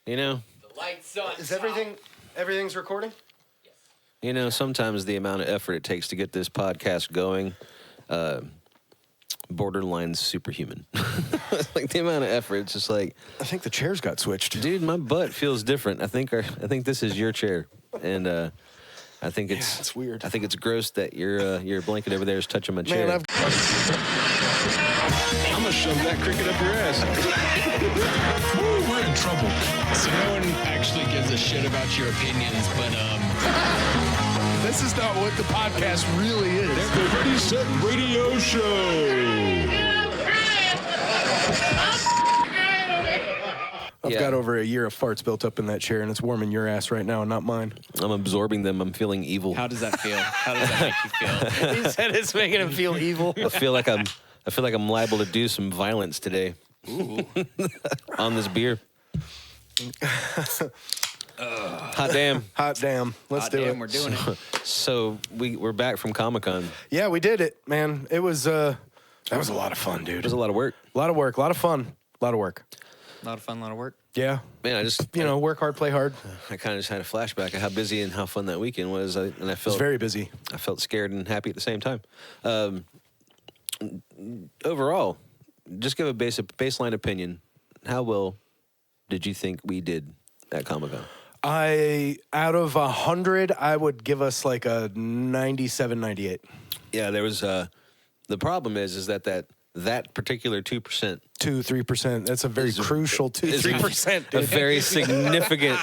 You know, The lights on. Is everything's recording? you know, sometimes the amount of effort it takes to get this podcast going, borderline superhuman. Like the amount of effort, it's just like, I think the chairs got switched. dude, my butt feels different. I think this is your chair, and I think it's weird. I think it's gross that your blanket over there is touching my chair. Man, I'm gonna shove that cricket up your ass. Woo, we're in trouble. So no one actually gives a shit about your opinions, but This is not what the podcast really is. The Ready Set Radio Show. I've Yeah. got over a year of farts built up in that chair, and it's warming your ass right now, not mine. I'm absorbing them. I'm feeling evil. how does that feel? How does that make you feel? He said it's making him feel evil. I feel like I'm liable to do some violence today. Ooh. On this beer. Hot damn. Hot damn. Let's God do damn, it. we're doing it. So we're back from Comic-Con. Yeah, we did it, man. It was that was a lot of fun, It dude. was a lot of work. A lot of work, a lot of fun, a lot of work. A lot of fun, a lot of work. Yeah, Man, I just work hard, play hard. I kind of just had a flashback of how busy and how fun that weekend was, and I It's felt very busy. I felt scared and happy at the same time. Overall, just give a baseline opinion. How well did you think we did at Comic-Con? Out of 100, I would give us like a 97, 98. Yeah, there was the problem is that particular 2% 2-3%. That's a very crucial 2-3%. a very significant.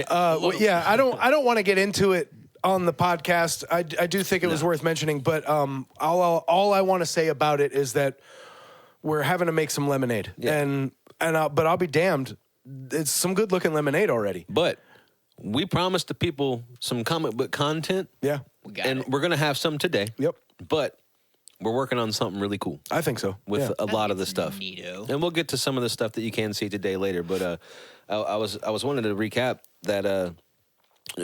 Well, yeah, I don't want to get into it on the podcast. I do think it was worth mentioning, but all I want to say about it is that we're having to make some lemonade, Yeah. but I'll be damned, it's some good looking lemonade already. But we promised the people some comic book content. Yeah. We got And it. we're gonna have some today. Yep. But we're working on something really cool I think so. with Yeah. a lot of the stuff. Neato. And we'll get to some of the stuff that you can see today later. But I was wanting to recap that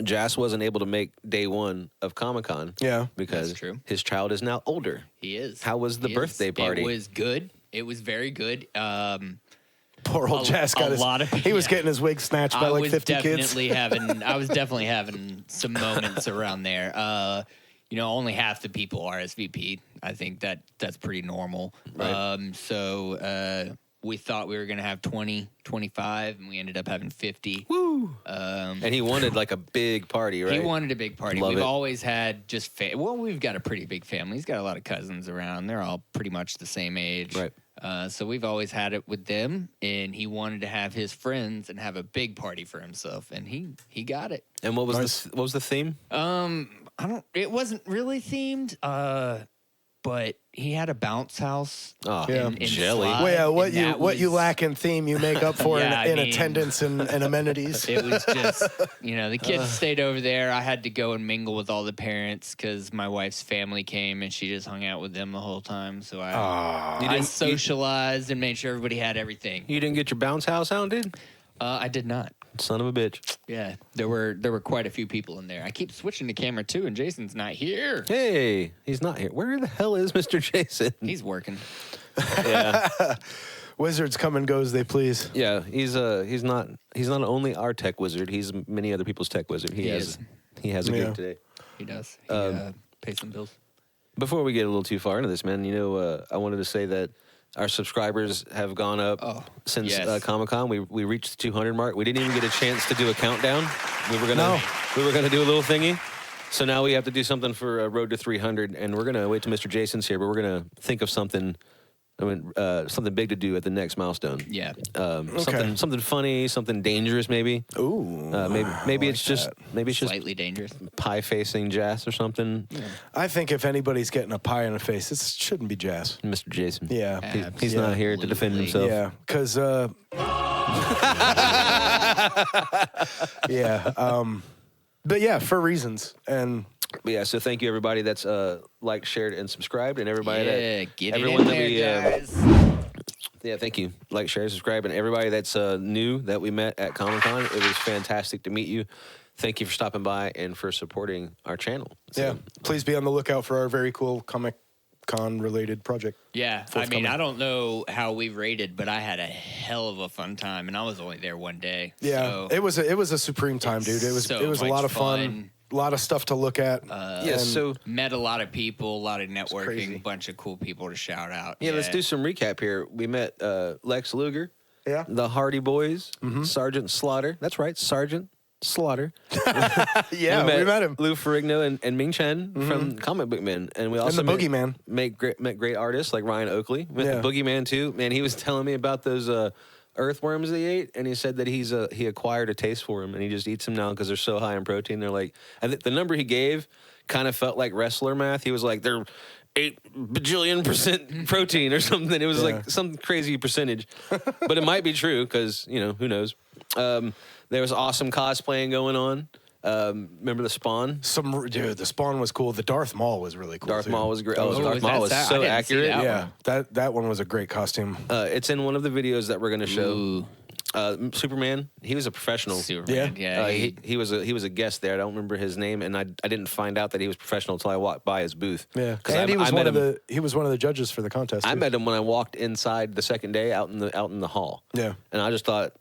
Jas wasn't able to make day one of Comic-Con. Yeah. Because That's true. his child is now older. He is. How was the He birthday is. party? It was good. It was very good. Poor old Jazz a got his. lot of- he was yeah. getting his wig snatched by like 50 kids. I was definitely having some moments around there. Only half the people RSVP'd. I think that's pretty normal. Right. So we thought we were going to have 20, 25, and we ended up having 50. Woo! And he wanted like a big party, right? He wanted a big party. Love We've it. always had we've got a pretty big family. He's got a lot of cousins around. They're all pretty much the same age. Right. So we've always had it with them, and he wanted to have his friends and have a big party for himself, and he got it. And what was Nice. what was the theme? It wasn't really themed, but he had a bounce house. Oh, Yeah. and jelly. slide, Well, yeah, what and you that lack in theme, you make up for Yeah, I in mean- attendance and amenities. It was just, the kids stayed over there. I had to go and mingle with all the parents because my wife's family came and she just hung out with them the whole time. So I socialized and made sure everybody had everything. You didn't get your bounce house out, dude? I did not. Son of a bitch. Yeah, there were quite a few people in there. I keep switching to camera too, and Jason's not here. Hey, he's not here. Where the hell is Mr. Jason? He's working. Yeah. Wizards come and go as they please. Yeah, he's not only our tech wizard, he's many other people's tech wizard. He has a Yeah. gig today. He does. He pays some bills. Before we get a little too far into this, man, I wanted to say that our subscribers have gone up since yes. Comic-Con. We reached the 200 mark. We didn't even get a chance to do a countdown. We were gonna do a little thingy. So now we have to do something for Road to 300, and we're gonna wait till Mr. Jason's here, but we're gonna think of something. Something big to do at the next milestone. Yeah. Something funny, something dangerous, maybe. Ooh. Maybe it's just Slightly dangerous. pie facing Jas or something. Yeah. I think if anybody's getting a pie in the face, it shouldn't be Jazz. Mr. Jason. Yeah. He's not here to defend himself. Yeah, because but yeah, for reasons. And But yeah, so thank you everybody that's liked, shared, and subscribed, and everybody Get everyone it that in we there, guys. yeah, thank you. Like, share, subscribe, and everybody that's new that we met at Comic-Con. It was fantastic to meet you. Thank you for stopping by and for supporting our channel. So, yeah, please be on the lookout for our very cool comic con related project. Yeah, I mean, I don't know how we rated, but I had a hell of a fun time, and I was only there one day. Yeah, so it was a supreme time, dude. It was a lot of fun. A lot of stuff to look at. So met a lot of people, a lot of crazy. networking, bunch of cool people to shout out. yeah, let's do some recap here. We met Lex Luger, the Hardy Boys, Sergeant Slaughter. That's right, Sergeant Slaughter. Yeah, we met him. Lou Ferrigno and Ming Chen from Comic Book Men, and we also the Boogeyman. met great artists like Ryan Oakley. Met Yeah. the Boogeyman too. Man, he was telling me about those earthworms that he ate, and he said that he acquired a taste for them, and he just eats them now because they're so high in protein. They're like, I think the number he gave kind of felt like wrestler math. He was like, they're 8 bajillion% protein or something. It was like some crazy percentage, but it might be true because who knows. There was awesome cosplaying going on. Remember the Spawn? The Spawn was cool. The Darth Maul was really cool. Darth too. Maul was great. Oh, Darth Maul was I so didn't see accurate. that Yeah, that one was a great costume. It's in one of the videos that we're going to show. Ooh. Superman. He was a professional. Superman, yeah. He was a guest there. I don't remember his name, and I didn't find out that he was professional until I walked by his booth. Yeah, 'Cause and I met him. he was one of the judges for the contest. I too. met him when I walked inside the second day out in the hall. Yeah. and I just thought,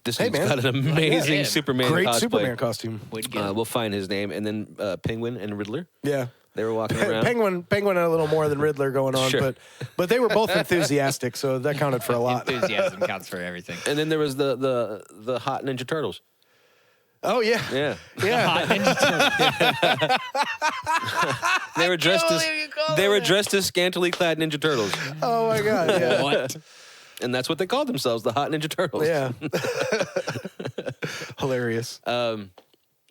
this Hey, dude's man. got an amazing Yeah. Superman Great cosplay. Superman costume. Way to go. We'll find his name, and then Penguin and Riddler. Yeah. They were walking around. Penguin had a little more than Riddler going on, Sure. but they were both enthusiastic, so that counted for a lot. Enthusiasm counts for everything. And then there was the hot Ninja Turtles. Oh yeah, Yeah, yeah. Hot Ninja Turtle. they were dressed as scantily clad Ninja Turtles, Oh my god, yeah. What? and that's what they called themselves, the hot Ninja Turtles. Yeah. Hilarious.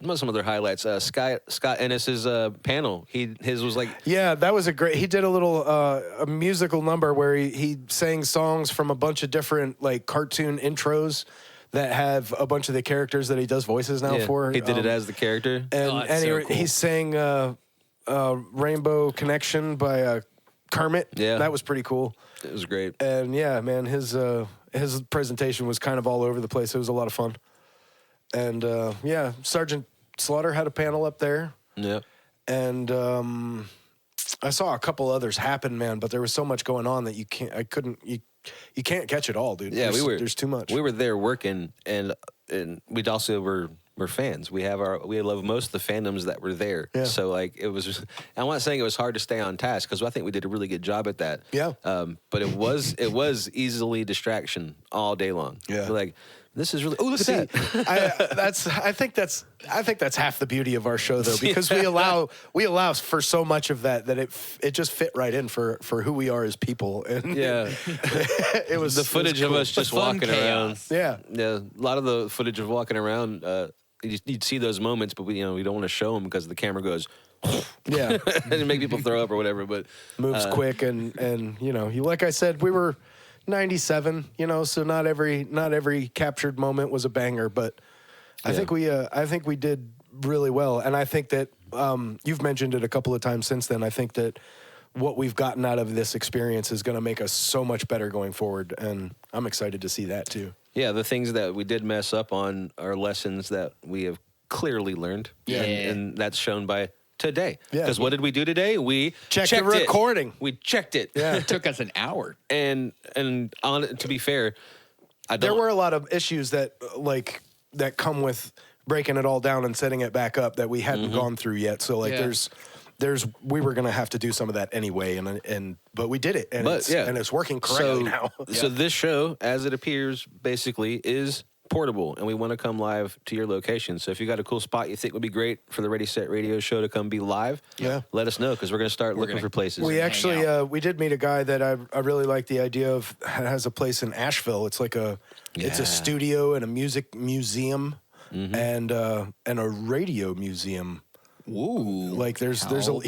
What are some other highlights? Scott Ennis's panel. His was like, Yeah, that was he did a little a musical number where he sang songs from a bunch of different like cartoon intros that have a bunch of the characters that he does voices now for. he did it as the character. and that's so cool. he sang Rainbow Connection by Kermit. Yeah. That was pretty cool. It was great. And yeah, man, his presentation was kind of all over the place. It was a lot of fun. And yeah, Sergeant Slaughter had a panel up there. Yeah. And I saw a couple others happen, man, but there was so much going on that you can't catch it all, dude. Yeah, there's too much. We were there working, and we also were fans. We love most of the fandoms that were there. Yeah. So like it was. I'm not saying it was hard to stay on task because I think we did a really good job at that. Yeah. But it was easily distraction all day long. Yeah. Like this is really. Oh, look at that. I think that's half the beauty of our show, though, because we allow for so much of that it just fit right in for who we are as people. And Yeah. it was The footage cool. of us just fun walking around. chaos. Yeah. Yeah, a lot of the footage of walking around, you'd see those moments, but we don't want to show them because the camera goes Yeah. and make people throw up or whatever. But Moves quick and like I said, we were 97, so not every captured moment was a banger, but I think we did really well, and I think that you've mentioned it a couple of times since then. I think that what we've gotten out of this experience is going to make us so much better going forward, and I'm excited to see that too. yeah, the things that we did mess up on are lessons that we have clearly learned. Yeah. And that's shown by today. Yeah. Because what did we do today? We Checked checked the recording. We checked it. Yeah. It took us an hour. And to be fair, There were a lot of issues that come with breaking it all down and setting it back up that we hadn't gone through yet. So Yeah. we were gonna have to do some of that anyway, but we did it, and it's working correctly now. So this show, as it appears, basically is portable, and we want to come live to your location. So if you got a cool spot you think would be great for the Ready Set Radio show to come be live, let us know because we're going to start looking for places. We hang actually we did meet a guy that I really like the idea of. Has a place in Asheville. It's like it's a studio and a music museum and a radio museum. Ooh. Like he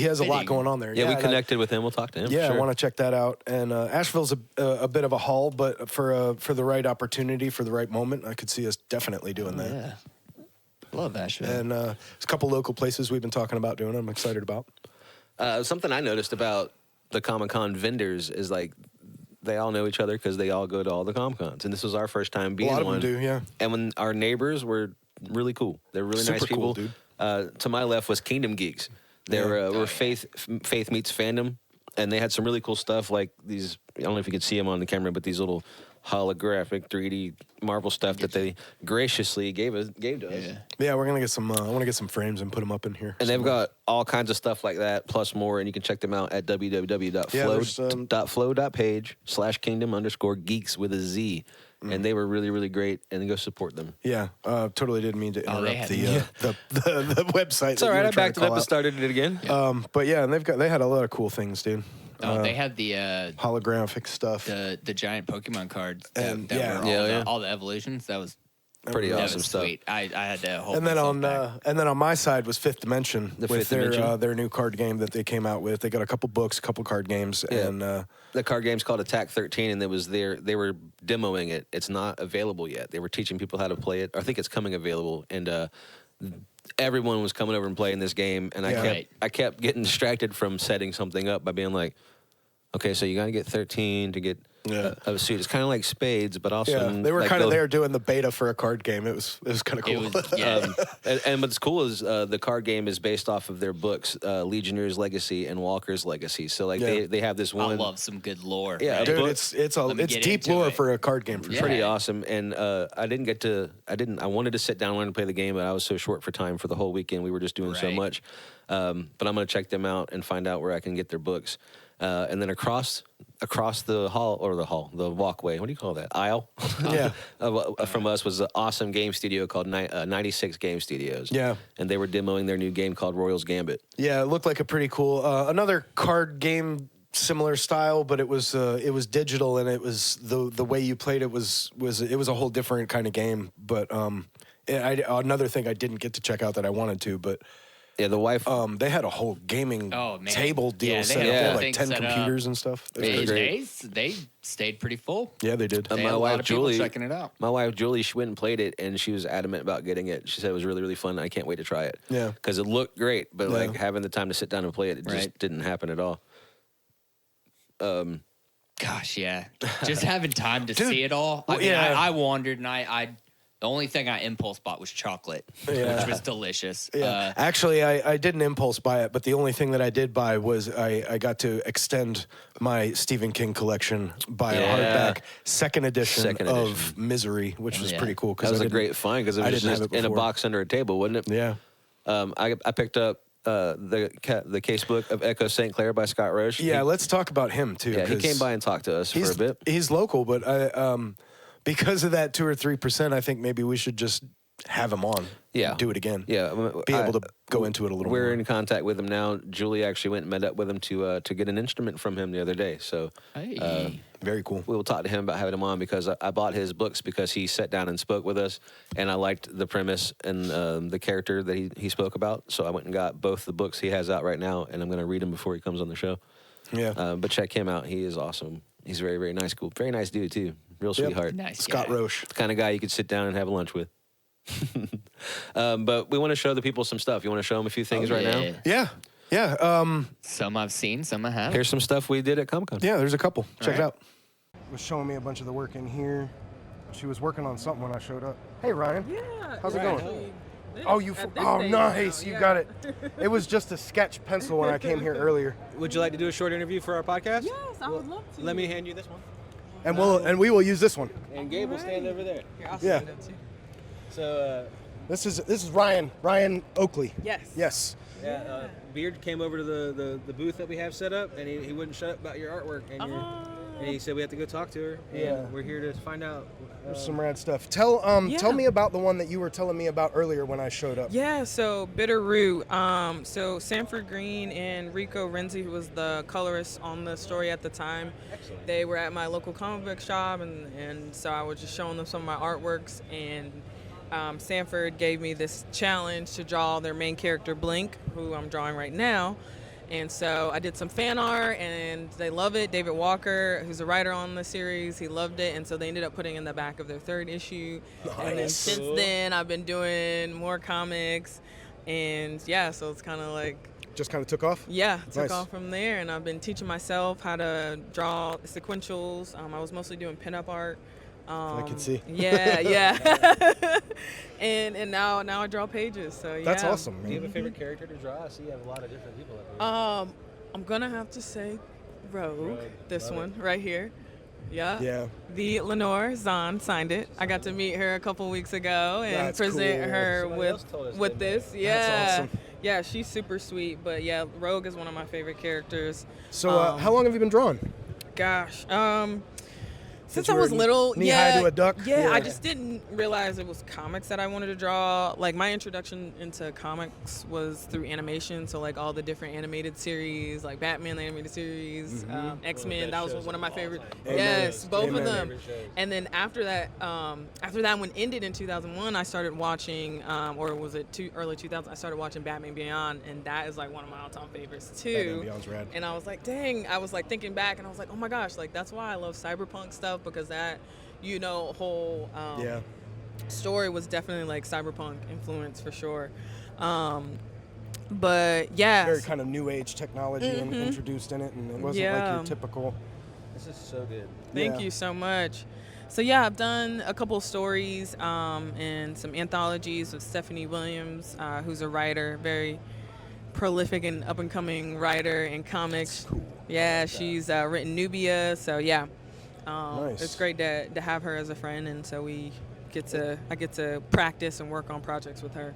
has a lot going on there. Yeah, we and connected with him. We'll talk to him. Yeah, sure. I want to check that out. And Asheville's a bit of a haul, but for the right opportunity, for the right moment, I could see us definitely doing that. Yeah. Love Asheville. And there's a couple local places we've been talking about doing. I'm excited about. Something I noticed about the Comic-Con vendors is like they all know each other because they all go to all the Comic-Cons. And this was our first time being A lot of one. them do, yeah. And when our neighbors were really cool. They're really nice Super people. cool, dude. To my left was Kingdom Geeks. They were Faith Meets Fandom. And they had some really cool stuff like these. I don't know if you could see them on the camera, but these little holographic 3D Marvel stuff that they graciously gave to us. Yeah, we're gonna get some. I want to get some frames and put them up in here. And they've got all kinds of stuff like that, plus more, and you can check them out at www.flow.page/kingdom_geeks with a Z. And they were really, really great, and go support them. Yeah, totally didn't mean to interrupt the website. It's all right. I backed it up and started it again. But yeah, and they had a lot of cool things, dude. They had the holographic stuff, the giant Pokemon cards, and that were all the evolutions. That was pretty awesome stuff. Sweet. I had to hold. And then on my side was Fifth Dimension with their new card game that they came out with. They got a couple books, a couple card games, and the card game's called Attack 13, and they were demoing it. It's not available yet. They were teaching people how to play it. I think it's coming available, and everyone was coming over and playing this game, and I kept getting distracted from setting something up by being like, okay, so you got to get 13 to get a suit. It's kind of like Spades, but also they were kind of there doing the beta for a card game. It was kind of cool. And what's cool is the card game is based off of their books, Legionnaires' Legacy and Walker's Legacy. So like they have this one. I love some good lore. Yeah, right? Dude, it's deep lore for a card game. Pretty awesome. And I wanted to sit down and learn to play the game, but I was so short for time for the whole weekend. We were just doing so much. But I'm going to check them out and find out where I can get their books. And then across the the walkway, what do you call that? Aisle? From us was an awesome game studio called 96 Game Studios. Yeah. And they were demoing their new game called Royals Gambit. Yeah, it looked like a pretty cool, another card game similar style, but it was digital, and it was the way you played it was a whole different kind of game. But another thing I didn't get to check out that I wanted to, but. Yeah, the wife. They had a whole gaming table deal set up. They had like 10 computers and stuff. They stayed pretty full. Yeah, they did. My wife Julie checking it out. My wife Julie, she went and played it, and she was adamant about getting it. She said it was really, really fun. I can't wait to try it. Yeah, because it looked great, but like having the time to sit down and play it, just didn't happen at all. Gosh, yeah, just having time to see it all. I wandered, and I the only thing I impulse bought was chocolate, which was delicious. Yeah. Actually, I didn't impulse buy it, but the only thing that I did buy was I got to extend my Stephen King collection by a hardback second edition of Misery, which was pretty cool. That was a great find because it was just in a box under a table, wasn't it? Yeah. I picked up the casebook of Echo St. Clair by Scott Roche. Yeah, let's talk about him too. Yeah, he came by and talked to us for a bit. He's local, but because of that 2 or 3%, I think maybe we should just have him on. Yeah. Do it again. Yeah. Be able to go into it a little more. We're in contact with him now. Julie actually went and met up with him to get an instrument from him the other day. So very cool. We will talk to him about having him on because I bought his books because he sat down and spoke with us, and I liked the premise and the character that he spoke about. So I went and got both the books he has out right now, and I'm going to read them before he comes on the show. Yeah. But check him out. He is awesome. He's very, very nice. Cool. Very nice dude, too. Real sweetheart. Nice Scott Roche. The kind of guy you could sit down and have lunch with. But we want to show the people some stuff. You want to show them a few things right now? Yeah. Yeah. Some I've seen, some I haven't. Here's some stuff we did at Comic-Con. Yeah, there's a couple. Check it out. Was showing me a bunch of the work in here. She was working on something when I showed up. Hey, Ryan. Yeah. How's it going? Oh, nice. You got it. It was just a sketch pencil when I came here earlier. Would you like to do a short interview for our podcast? Yes, I would love to. Let me hand you this one. And we will use this one. And Gabe will stand over there. Here, I'll stand up too. So this is Ryan Oakley. Yes. Yeah. Beard came over to the booth that we have set up, and he wouldn't shut up about your artwork, and he said we have to go talk to her. And we're here to find out. There's some rad stuff. Tell me about the one that you were telling me about earlier when I showed up. Yeah, so Bitter Root. So Sanford Green and Rico Renzi, who was the colorist on the story at the time, they were at my local comic book shop, and so I was just showing them some of my artworks, and Sanford gave me this challenge to draw their main character Blink, who I'm drawing right now. And so I did some fan art, and they love it. David Walker, who's a writer on the series, he loved it, and so they ended up putting it in the back of their 3rd issue. Nice. And then since then, I've been doing more comics, and so it's kind of like... Just kind of took off? Yeah, took off from there, and I've been teaching myself how to draw sequentials. I was mostly doing pinup art. I can see. Yeah. and now I draw pages. So that's awesome. Man. Do you have a favorite character to draw? I see you have a lot of different people up here. I'm gonna have to say Rogue. This one right here. Yeah. Yeah. The Lenore Zahn signed it. I got to meet her a couple weeks ago and That's present cool. her Somebody else told us, with didn't this. they? Yeah. That's awesome. Yeah, she's super sweet. But yeah, Rogue is one of my favorite characters. So how long have you been drawing? Gosh. Since you I were was little, knee-high to a duck? Yeah, Yeah. I just didn't realize it was comics that I wanted to draw. Like my introduction into comics was through animation, so like all the different animated series, like Batman the animated series, X-Men. That was one of my favorite. Amen. Yes, both Amen. of them. And then after that one ended in 2001, I started watching, or was it early 2000? I started watching Batman Beyond, and that is like one of my all-time favorites too. Batman Beyond's rad. And I was like, dang, I was like thinking back and I was like, oh my gosh, like that's why I love cyberpunk stuff, because that, whole story was definitely like cyberpunk influence for sure. But yeah. Very kind of new age technology introduced in it, and it wasn't like your typical. This is so good. Thank you so much. So yeah, I've done a couple of stories and some anthologies with Stephanie Williams, who's a writer, very prolific and up and coming writer in comics. Cool. Yeah, she's written Nubia, so yeah. Nice. It's great to have her as a friend, and so I get to practice and work on projects with her.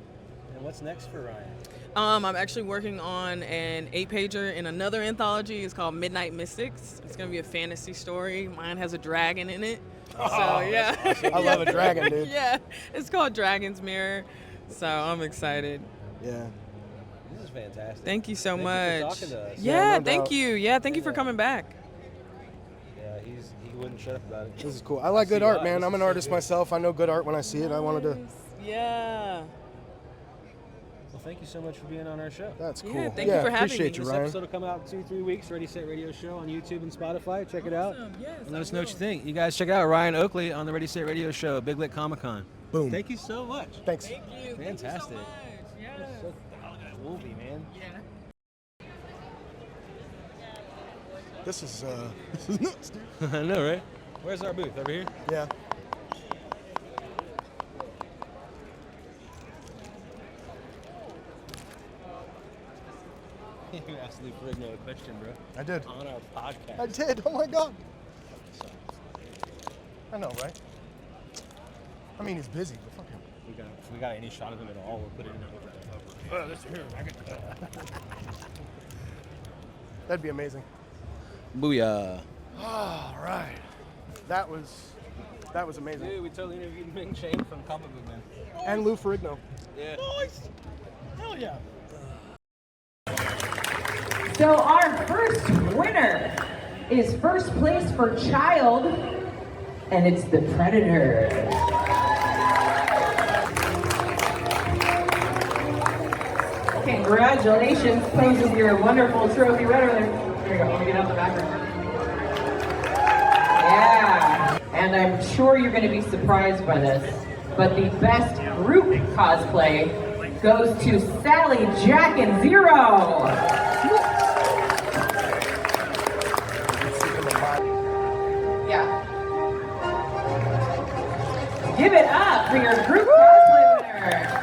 And what's next for Ryan? I'm actually working on an 8-pager in another anthology. It's called Midnight Mystics. It's gonna be a fantasy story. Mine has a dragon in it. So yeah. Awesome. I love a dragon, dude. Yeah, it's called Dragon's Mirror. So I'm excited. Yeah. This is fantastic. Thank you so Thank much. you for talking to us. Yeah, no thank doubt. you. Yeah, thank you for coming back. Yeah, he wouldn't shut up about it. This is cool. I like good art, man. I'm an artist myself. I know good art when I see it. I wanted to. Yeah. Well, thank you so much for being on our show. That's cool. Yeah, thank you for having appreciate me. you, This Ryan. episode will come out in 2-3 weeks. Ready, Set, Radio Show on YouTube and Spotify. Check it out. Awesome. Yes, And let I us know what you will. think. You guys check out Ryan Oakley on the Ready, Set, Radio Show, Big Lit Comic Con. Boom. Thank you so much. Thanks. Thank you. Fantastic. Thank you so much. So, that movie, man. Yeah. This is nuts, dude. I know, right? Where's our booth? Over here? Yeah. You asked Lou Ferrigno a question, bro. I did. On our podcast. I did. Oh my god. I know, right? I mean, he's busy, but fuck him. If we got any shot of him at all, we'll put it in our this here. That'd be amazing. Booyah. All right. That was amazing. Dude, we totally interviewed Ming Chen from Comic Book Man. And Lou Ferrigno. Yeah. Nice. Hell yeah. So our first winner is first place for child, and it's the Predator. Congratulations, poses your wonderful trophy right over there. Here you go, let me get out the background. Yeah, and I'm sure you're going to be surprised by this, but the best group cosplay goes to Sally, Jack, and Zero. Yeah. Give it up for your group cosplay winner.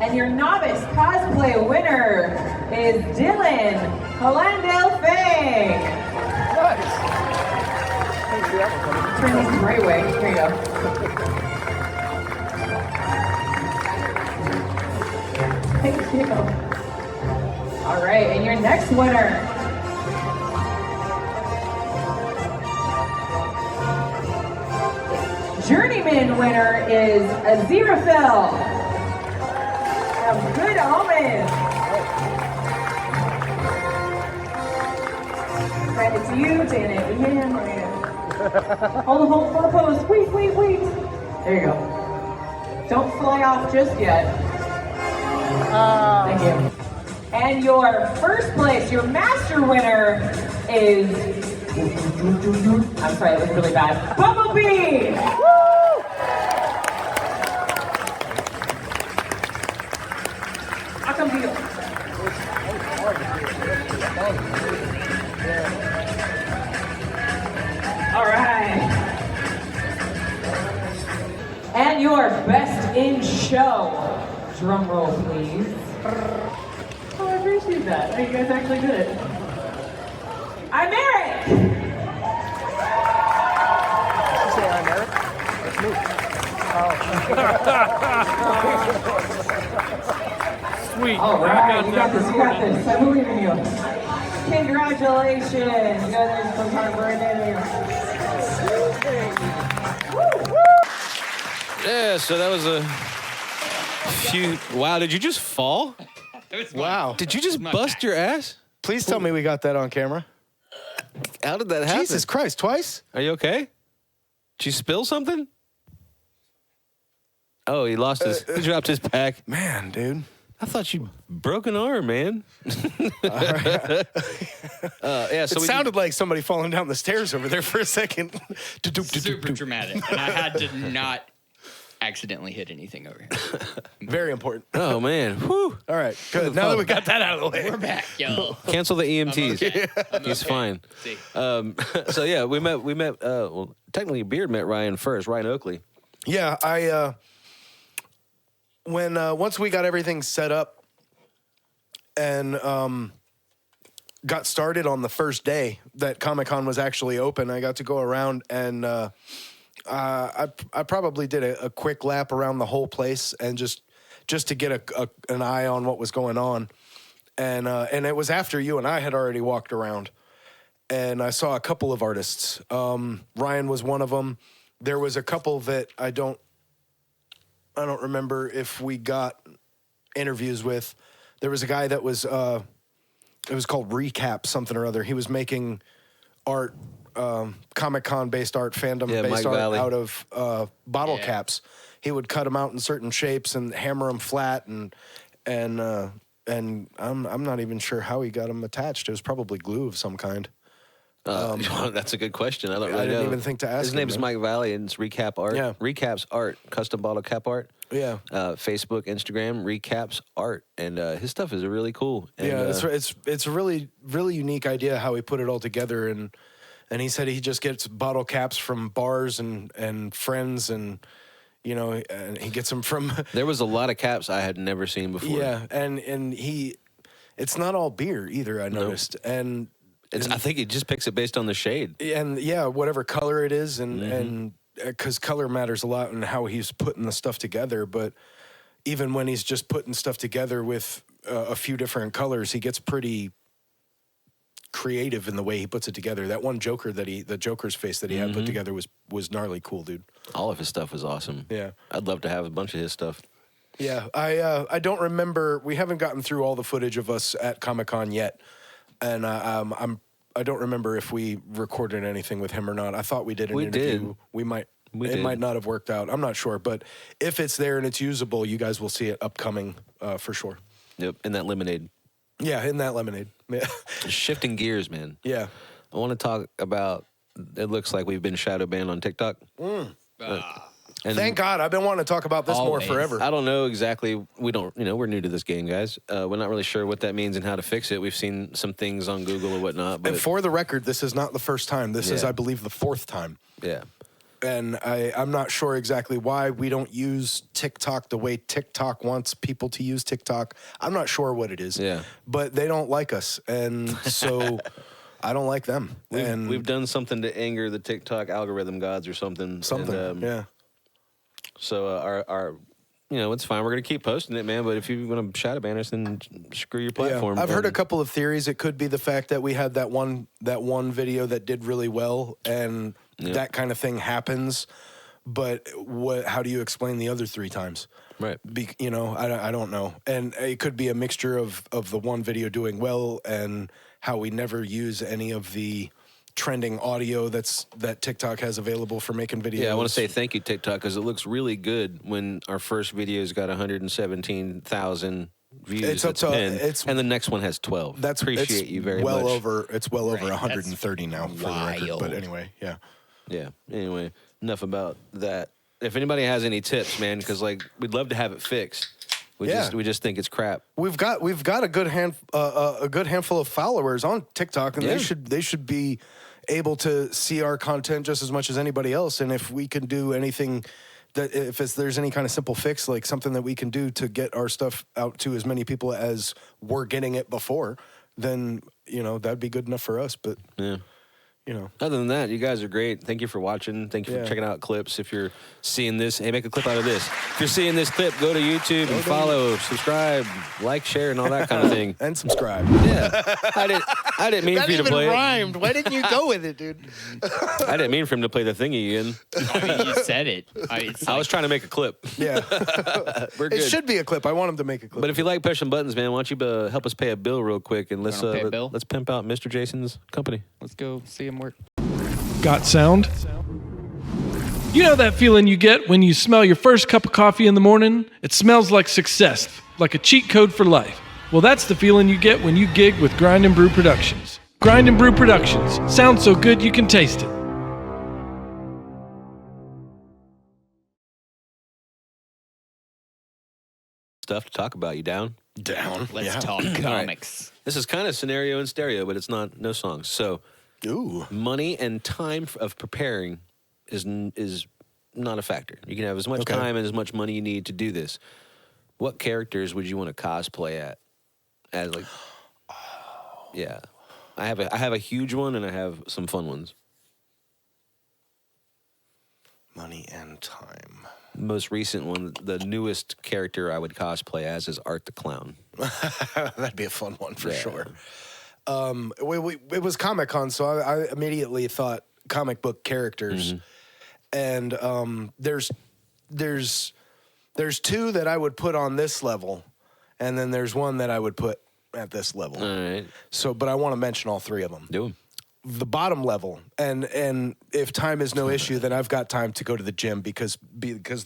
And your novice cosplay winner is Dylan Halandale Fay. Nice. Thanks for that one, buddy. Turn these the right way. Here you go. Thank you. All right, and your next winner. Journeyman winner is Aziraphil from Good Omens. Credit to you, Janet. Yeah. Hold for a pose. Wait. There you go. Don't fly off just yet. Thank you. And your first place, your master winner is, I'm sorry, that was really bad. Bumblebee! How come you? All right. And your best in show, drum roll please. Oh, I appreciate that. You guys actually did it. I'm Eric! Did you say I'm Eric? That's me. Sweet. All right, you got this, you got this. I believe in you. Congratulations. You guys are some kind of birthday. Yeah, so that was a few. Wow, did you just fall? Wow. Did you just bust your ass? Please tell me we got that on camera. How did that happen? Jesus Christ, twice? Are you okay? Did you spill something? Oh, he lost his. He dropped his pack. Man, dude. I thought you broke an arm, man. Yeah, so It sounded like somebody falling down the stairs over there for a second. Super dramatic. And I had to not accidentally hit anything over here. Very important. Oh man, whew. All right, good. Now that we got that out of the way. We're back, yo. Cancel the EMTs. Okay. I'm He's okay. fine. See. So yeah, we met. Well, technically, Beard met Ryan first. Ryan Oakley. Yeah, when once we got everything set up and got started on the first day that Comic-Con was actually open, I got to go around and I probably did a quick lap around the whole place and just to get an eye on what was going on. And it was after you and I had already walked around. And I saw a couple of artists. Ryan was one of them. There was a couple that I don't remember if we got interviews with. There was a guy that was it was called Recap something or other. He was making art, Comic-Con based art, fandom based Mike art Valley. out of bottle caps. He would cut them out in certain shapes and hammer them flat and I'm not even sure how he got them attached. It was probably glue of some kind. That's a good question. I don't really know. I didn't even think to ask His him, name is man. Mike Valley, and it's Recap Art. Yeah. Recap's Art, custom bottle cap art. Yeah. Facebook, Instagram, Recaps Art, and his stuff is really cool. And, Yeah, it's a really unique idea how he put it all together, and he said he just gets bottle caps from bars and friends, and you know, and he gets them from. There was a lot of caps I had never seen before. Yeah, and it's not all beer either. I noticed, and I think he just picks it based on the shade. and yeah, whatever color it is, and because color matters a lot in how he's putting the stuff together. But even when he's just putting stuff together with a few different colors, he gets pretty creative in the way he puts it together. That one Joker the Joker's face that he had put together was gnarly cool, dude. All of his stuff was awesome. Yeah. I'd love to have a bunch of his stuff. Yeah, I don't remember. We haven't gotten through all the footage of us at Comic-Con yet, and I don't remember if we recorded anything with him or not. I thought we did an interview. Did. It might not have worked out. I'm not sure, but if it's there and it's usable, you guys will see it upcoming for sure. Yep, in that lemonade. Yeah, in that lemonade. Yeah. Shifting gears, man. Yeah. I want to talk about. It looks like we've been shadow banned on TikTok. And Thank God. I've been wanting to talk about this Always. more forever. I don't know exactly. We don't. We're new to this game, guys. We're not really sure what that means and how to fix it. We've seen some things on Google or whatnot. But And for the record, this is not the first time. This is, Yeah. I believe, the fourth time. yeah, And I'm not sure exactly why we don't use TikTok the way TikTok wants people to use TikTok. I'm not sure what it is. Yeah. But they don't like us. And so I don't like them. we've done something to anger the TikTok algorithm gods or something. something. And, yeah. So our it's fine. We're gonna keep posting it, man. But if you want to shadow ban us, then screw your platform. Yeah. I've heard a And- couple of theories. It could be the fact that we had that one video that did really well, and that kind of thing happens. But how do you explain the other 3 times? Right. I don't know. And it could be a mixture of the one video doing well and how we never use any of the trending audio that TikTok has available for making videos. Yeah, I want to say thank you, TikTok, because it looks really good when our first video's got 117,000 views. It's up that's to- pinned, it's- and the next one has 12. Appreciate you very well much. It's well over Right, 130 now for the record. wild. But anyway, yeah. Yeah. Anyway, enough about that. If anybody has any tips, man, because we'd love to have it fixed. We just think it's crap. We've got a good handful of followers on TikTok, and Yeah. they should be able to see our content just as much as anybody else. And if we can do anything that if there's any kind of simple fix, like something that we can do to get our stuff out to as many people as we're getting it before, then, that'd be good enough for us. But, Other than that, you guys are great. Thank you for watching. Thank you for checking out clips. If you're seeing this, hey, make a clip out of this. If you're seeing this clip, go to YouTube and follow, subscribe, like, share, and all that kind of thing. And subscribe. Yeah. I didn't mean for you to play rhymed. Why didn't you go with it, dude? I didn't mean for him to play the thingy, Ian. I mean, you said it. I was trying to make a clip. Yeah. We're good. It should be a clip. I want him to make a clip. But if you like pushing buttons, man, why don't you help us pay a bill real quick, and let's pay a bill? let's pimp out Mr. Jason's company. Let's go see him work. Got sound? You know that feeling you get when you smell your first cup of coffee in the morning? It smells like success, like a cheat code for life. Well, that's the feeling you get when you gig with Grind and Brew Productions. Grind and Brew Productions. Sounds so good you can taste it. Stuff to talk about. You down? Down. Let's talk comics. This is kind of scenario and stereo, but it's no songs. So, money and time of preparing is not a factor. You can have as much time and as much money you need to do this. What characters would you want to cosplay as like? Yeah, I have a huge one and I have some fun ones. Money and time. Most recent one, the newest character I would cosplay as is Art the Clown. That'd be a fun one for sure. It was Comic-Con, so I immediately thought comic book characters. And there's two that I would put on this level, and then there's one that I would put at this level. All right. So, but I want to mention all three of them. Do them. The bottom level, and if time is no issue, then I've got time to go to the gym because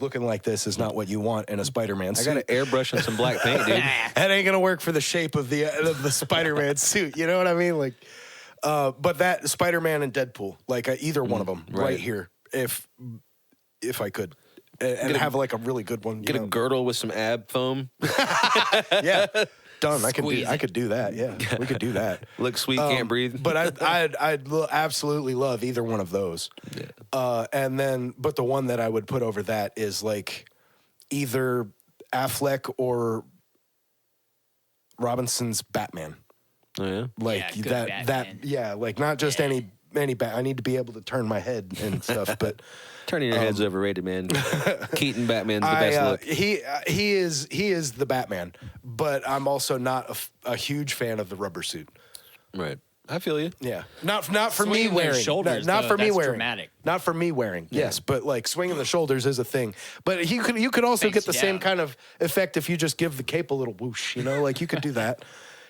looking like this is not what you want in a Spider-Man suit. I got an airbrush and some black paint, dude. That ain't gonna work for the shape of the Spider-Man suit. You know what I mean? Like, but that Spider-Man and Deadpool, like either one of them, right here, if I could, and have like a really good one. Get a girdle with some ab foam. Yeah. Done. I Squeeze could do that. Yeah, we could do that. Look sweet, can't breathe. But I'd absolutely love either one of those. Yeah. And then, but the one that I would put over that is like either Affleck or Robinson's Batman. Oh yeah, Like yeah, that like not just any I need to be able to turn my head and stuff, but turning your head's overrated, man. Keaton Batman's the best look. He is the Batman, but I'm also not a huge fan of the rubber suit. Right. I feel you. Yeah, not for me Swinging their wearing. shoulders, not though, for me that's wearing. dramatic. Not for me wearing. Yes, but like swinging the shoulders is a thing. But you could also Face get the you same down. kind of effect if you just give the cape a little whoosh. You know, like you could do that.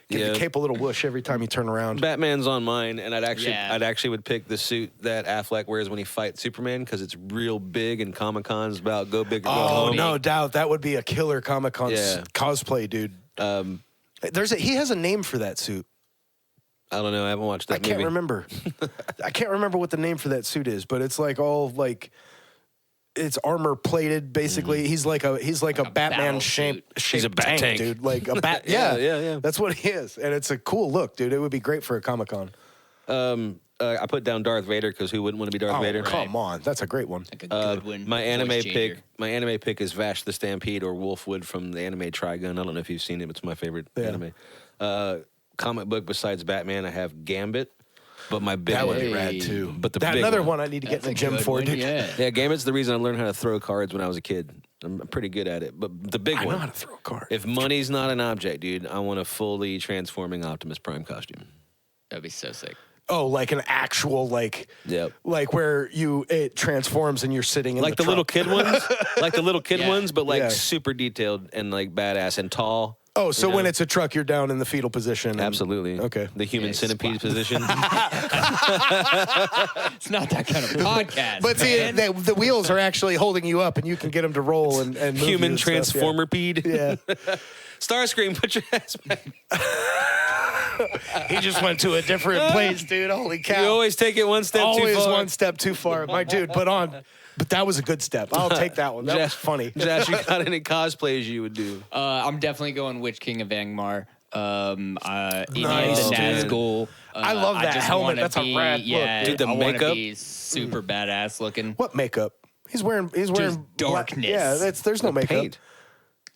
Give the cape a little whoosh every time you turn around. Batman's on mine, and I'd actually would pick the suit that Affleck wears when he fights Superman because it's real big, and Comic-Con's about go big or go Oh, home. no doubt that would be a killer Comic-Con cosplay, dude. He has a name for that suit. I don't know. I haven't watched that movie. I can't remember. I can't remember what the name for that suit is, but it's like all like it's armor plated. Basically, he's like a Batman battle shaped. He's a bat tank. dude. Like a bat. Yeah. That's what he is, and it's a cool look, dude. It would be great for a Comic-Con. I put down Darth Vader because who wouldn't want to be Darth Vader? Come on, that's a great one. Like a good one. My anime Voice pick. changer. My anime pick is Vash the Stampede or Wolfwood from the anime Trigun. I don't know if you've seen it. It's my favorite anime. Comic book besides Batman, I have Gambit. But my big That one, would be rad too. But the that big another one one I need to get That's in a the gym good for, one, dude. Yeah. Gambit's the reason I learned how to throw cards when I was a kid. I'm pretty good at it. But the big I one, know how to throw a card. if money's not an object, dude, I want a fully transforming Optimus Prime costume. That'd be so sick. Oh, like an actual like where it transforms and you're sitting in Like the the little truck. kid ones, like the little kid Yeah. ones, but like Yeah. super detailed and like badass and tall. Oh, so you know? when it's a truck, you're down in the fetal position. and- Absolutely. Okay. The human Yeah, centipede position. It's not that kind of podcast. But see, man. the wheels are actually holding you up, and you can get them to roll and move you Human and stuff, transformer peed. Yeah. Starscream, put your ass back. He just went to a different place, dude. Holy cow! You always take it one step Always too far. one step too far, my dude. But that was a good step. I'll take that one. That was funny. Josh, you got any cosplays you would do? I'm definitely going Witch King of Angmar. Indian Nice, the dude. Nazgul. I love that just helmet. wanna That's a rad look, Yeah, dude. The I wanna makeup? be super badass looking. What makeup? He's wearing darkness. Yeah, there's no makeup. Paint.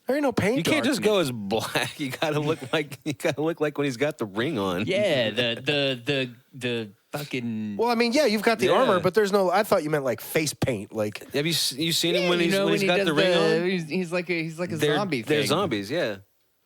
There ain't no paint. You can't just go as black. You gotta look like when he's got the ring on. Yeah, the fucking. Well, I mean, yeah, you've got the armor, but there's no. I thought you meant like face paint. Like, have you seen him when he's he got does the ring on? He's like a They're, zombie. They're thing. zombies. Yeah.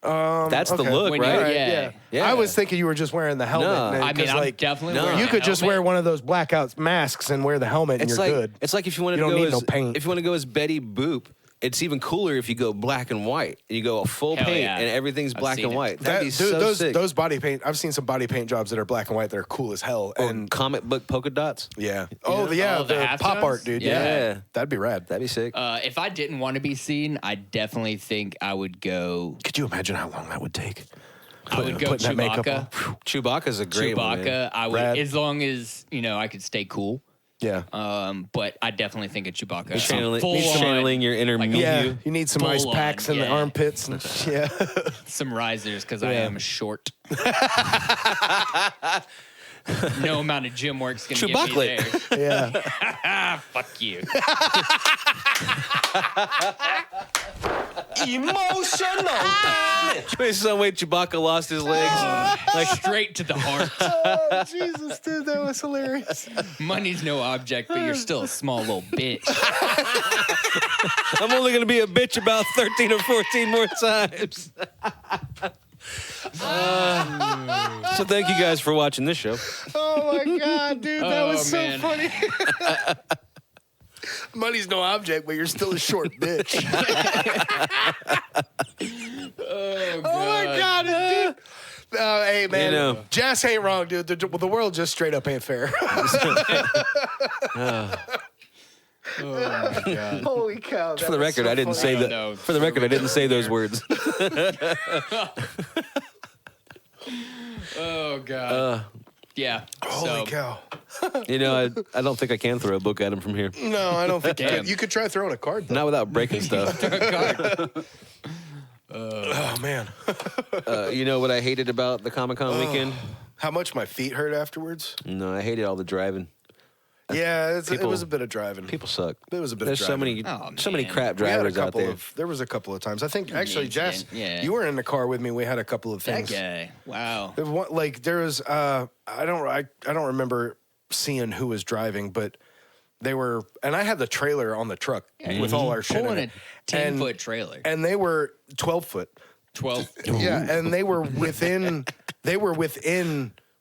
That's the okay. look, When right? you're- Yeah. I was thinking you were just wearing the helmet. No. man, I mean, 'cause, I'm like, definitely. no. wearing you a could just helmet. wear one of those blackout masks and wear the helmet, and It's you're like good. it's like if you want to You don't go need as no paint. if you want to go as Betty Boop. It's even cooler if you go black and white. You go a full Hell paint yeah. and everything's I've black seen and it. white. That'd be Dude, so sick. those body paint. I've seen some body paint jobs that are black and white that are cool as hell. Or And comic book polka dots. yeah, the the pop halftones? art, dude. Yeah. That'd be rad. That'd be sick. If I didn't want to be seen, I definitely think I would go. Could you imagine how long that would take? I would go putting that makeup Chewbacca. on. Phew. Chewbacca's a great one. Chewbacca. Man. I would, Rad. as long as I could stay cool. Yeah. But I definitely think of Chewbacca. He's channeling your inner like a- Mew. Yeah, you need some ice Full packs on, in the yeah. armpits and yeah. some risers because I Yeah. am short. No amount of gym work's gonna get me Chewbacca. there. Yeah. Fuck you. Emotional damage. There's some way Chewbacca lost his legs. Like straight to the heart. Oh, Jesus, dude, that was hilarious. Money's no object, but you're still a small little bitch. I'm only gonna be a bitch about 13 or 14 more times. So thank you guys for watching this show. Oh my God, dude, that was so man. funny. Money's no object, but you're still a short bitch. Oh, Oh my God, dude. Hey man, You know. Jess ain't wrong, dude. The world just straight up ain't fair. Holy cow! For the record, I didn't say that. No, For the record, I didn't say those words. Oh god. Yeah. Holy cow! You know, I don't think I can throw a book at him from here. No, I don't think you Damn. could. You could try throwing a card though. Not without breaking stuff. Oh man, You know what I hated about the Comic-Con weekend? how much my feet hurt afterwards. No, I hated all the driving. Yeah, it People- was a bit of driving. People suck. It was a bit There's of so driving. many, Oh, so many man. crap We had a drivers out couple there. there was a couple of times. I think actually, Jess, incident, yeah. you were in the car with me. We had a couple of That things. guy. Wow. There was like there was I don't remember seeing who was driving, but they were, and I had the trailer on the truck with all our shit in Pulling it. a 10-foot trailer. And they were 12 foot. 12. Yeah, and they were within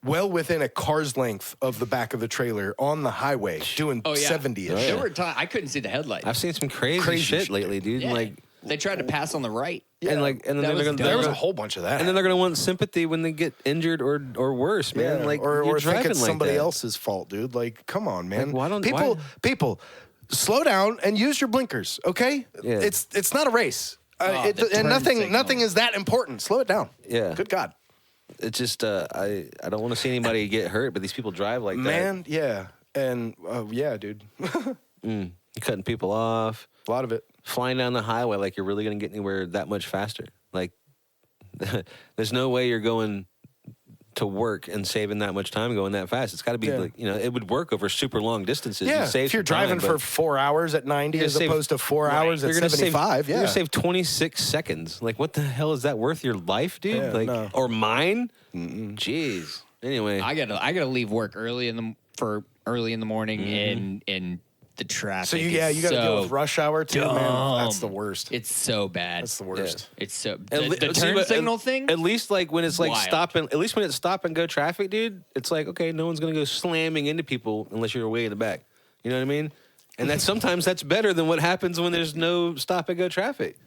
well within a car's length of the back of the trailer on the highway doing Oh, yeah. 70ish. There were times I couldn't see the headlight. I've seen some crazy shit lately, dude. Yeah. Like, they tried to pass on the right. and then That they're was gonna, dumb. There was a whole bunch of that. and then they're gonna want sympathy when they get injured or worse, man. Yeah, Like, or you're think driving it's like somebody that. else's fault, dude. Like, come on, man. Like, why don't- people slow down and use your blinkers, okay? Yeah. It's not a race. Oh, the And turn nothing signal. is that important. Slow it down. Yeah. Good God. It's just I don't want to see anybody get hurt, but these people drive like Man, yeah. And yeah, dude. that. You're cutting people off, A lot of it. flying down the highway like you're really gonna get anywhere that much faster. Like, there's no way you're going to work and saving that much time going that fast. It's got to be Yeah. like, you know, it would work over super long distances. Yeah, You'd save if you're some time, driving for but 4 hours at 90 You're as gonna save- opposed to 4 hours at you're gonna 75, You're gonna save 26 seconds. Like, what the hell is that worth your life, dude? Yeah, like, no. or mine? Jeez. Anyway, I gotta leave work early in the morning and the traffic. So you is got to deal with so rush hour too, man. That's the dumb. worst. It's so bad. That's the worst. It's so At the le- see, turn but signal thing. At least like when it's like Wild. at least when it's stop and go traffic, dude, it's like, okay, no one's gonna go slamming into people unless you're way in the back. You know what I mean? And that's sometimes that's better than what happens when there's no stop and go traffic.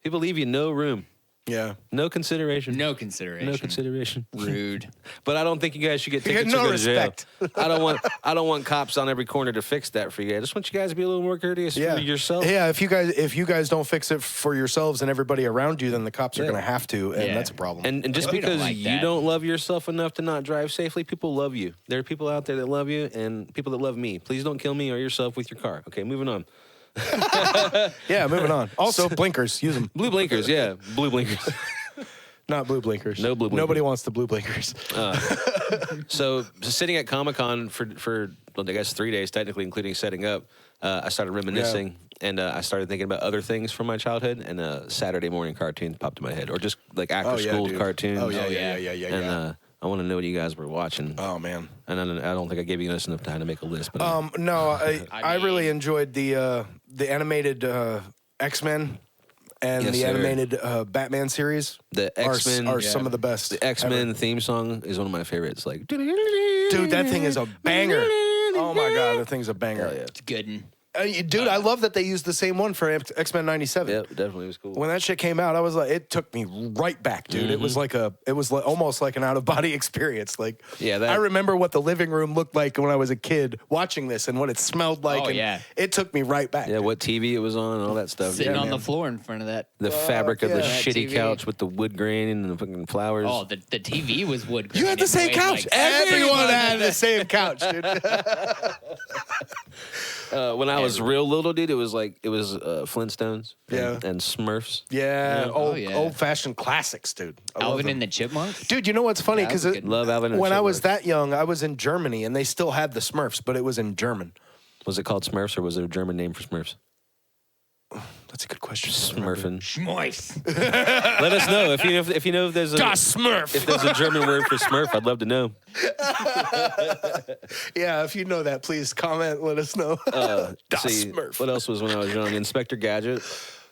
People leave you no room. Yeah. No consideration. No consideration. No consideration. Rude. But I don't think you guys should get You tickets get no or go to jail. respect. I don't want cops on every corner to fix that for you. I just want you guys to be a little more courteous Yeah. for yourself. Yeah, if you guys don't fix it for yourselves and everybody around you, then the cops are Yeah. going to have to, and Yeah. that's a problem. And just We don't because like you that. don't love yourself enough to not drive safely, people love you. There are people out there that love you and people that love me. Please don't kill me or yourself with your car. Okay, moving on. yeah, moving on. Also, blinkers, use them. Blue blinkers, yeah. Blue blinkers. Not blue blinkers. No blue blinkers. Nobody wants the blue blinkers. So sitting at Comic-Con for well, I guess 3 days, technically, including setting up, I started reminiscing, and I started thinking about other things from my childhood, and Saturday morning cartoons popped in my head, or just like after-school cartoons. Oh, yeah. And I want to know what you guys were watching. Oh, man. And I don't think I gave you enough time to make a list. But No, I really enjoyed the animated X-Men and the animated Batman series. The X-Men are some of the best. The X-Men ever. theme song is one of my favorites. Like, Dude, that thing is a banger. Oh my God, that thing's a banger. yeah. It's good. Dude, I love that they used the same one for X-Men '97. Yeah, definitely was cool. When that shit came out, I was like, it took me right back, dude. It was almost like an out of body experience. Like, I remember what the living room looked like when I was a kid watching this, and what it smelled like. It took me right back. Yeah, what TV it was on, and all that stuff. Sitting on the floor in front of that. The fabric of the shitty TV. couch with the wood grain and the fucking flowers. Oh, the TV was wood grain. You had the same couch. Everyone had the same couch, dude. When I was real little, dude, it was Flintstones and Smurfs. Yeah, old-fashioned classics, dude. Alvin and the Chipmunks? Dude, you know what's funny? Because Love Alvin and the when I was Chipmunks. that young, I was in Germany, and they still had the Smurfs, but it was in German. Was it called Smurfs, or was it a German name for Smurfs? That's a good question. Smurfing. Schmois. Let us know if you know if there's a Smurf. if there's a German word for Smurf. I'd love to know. Yeah, if you know that, please comment. Let us know. See, Smurf. what else was when I was young? Inspector Gadget.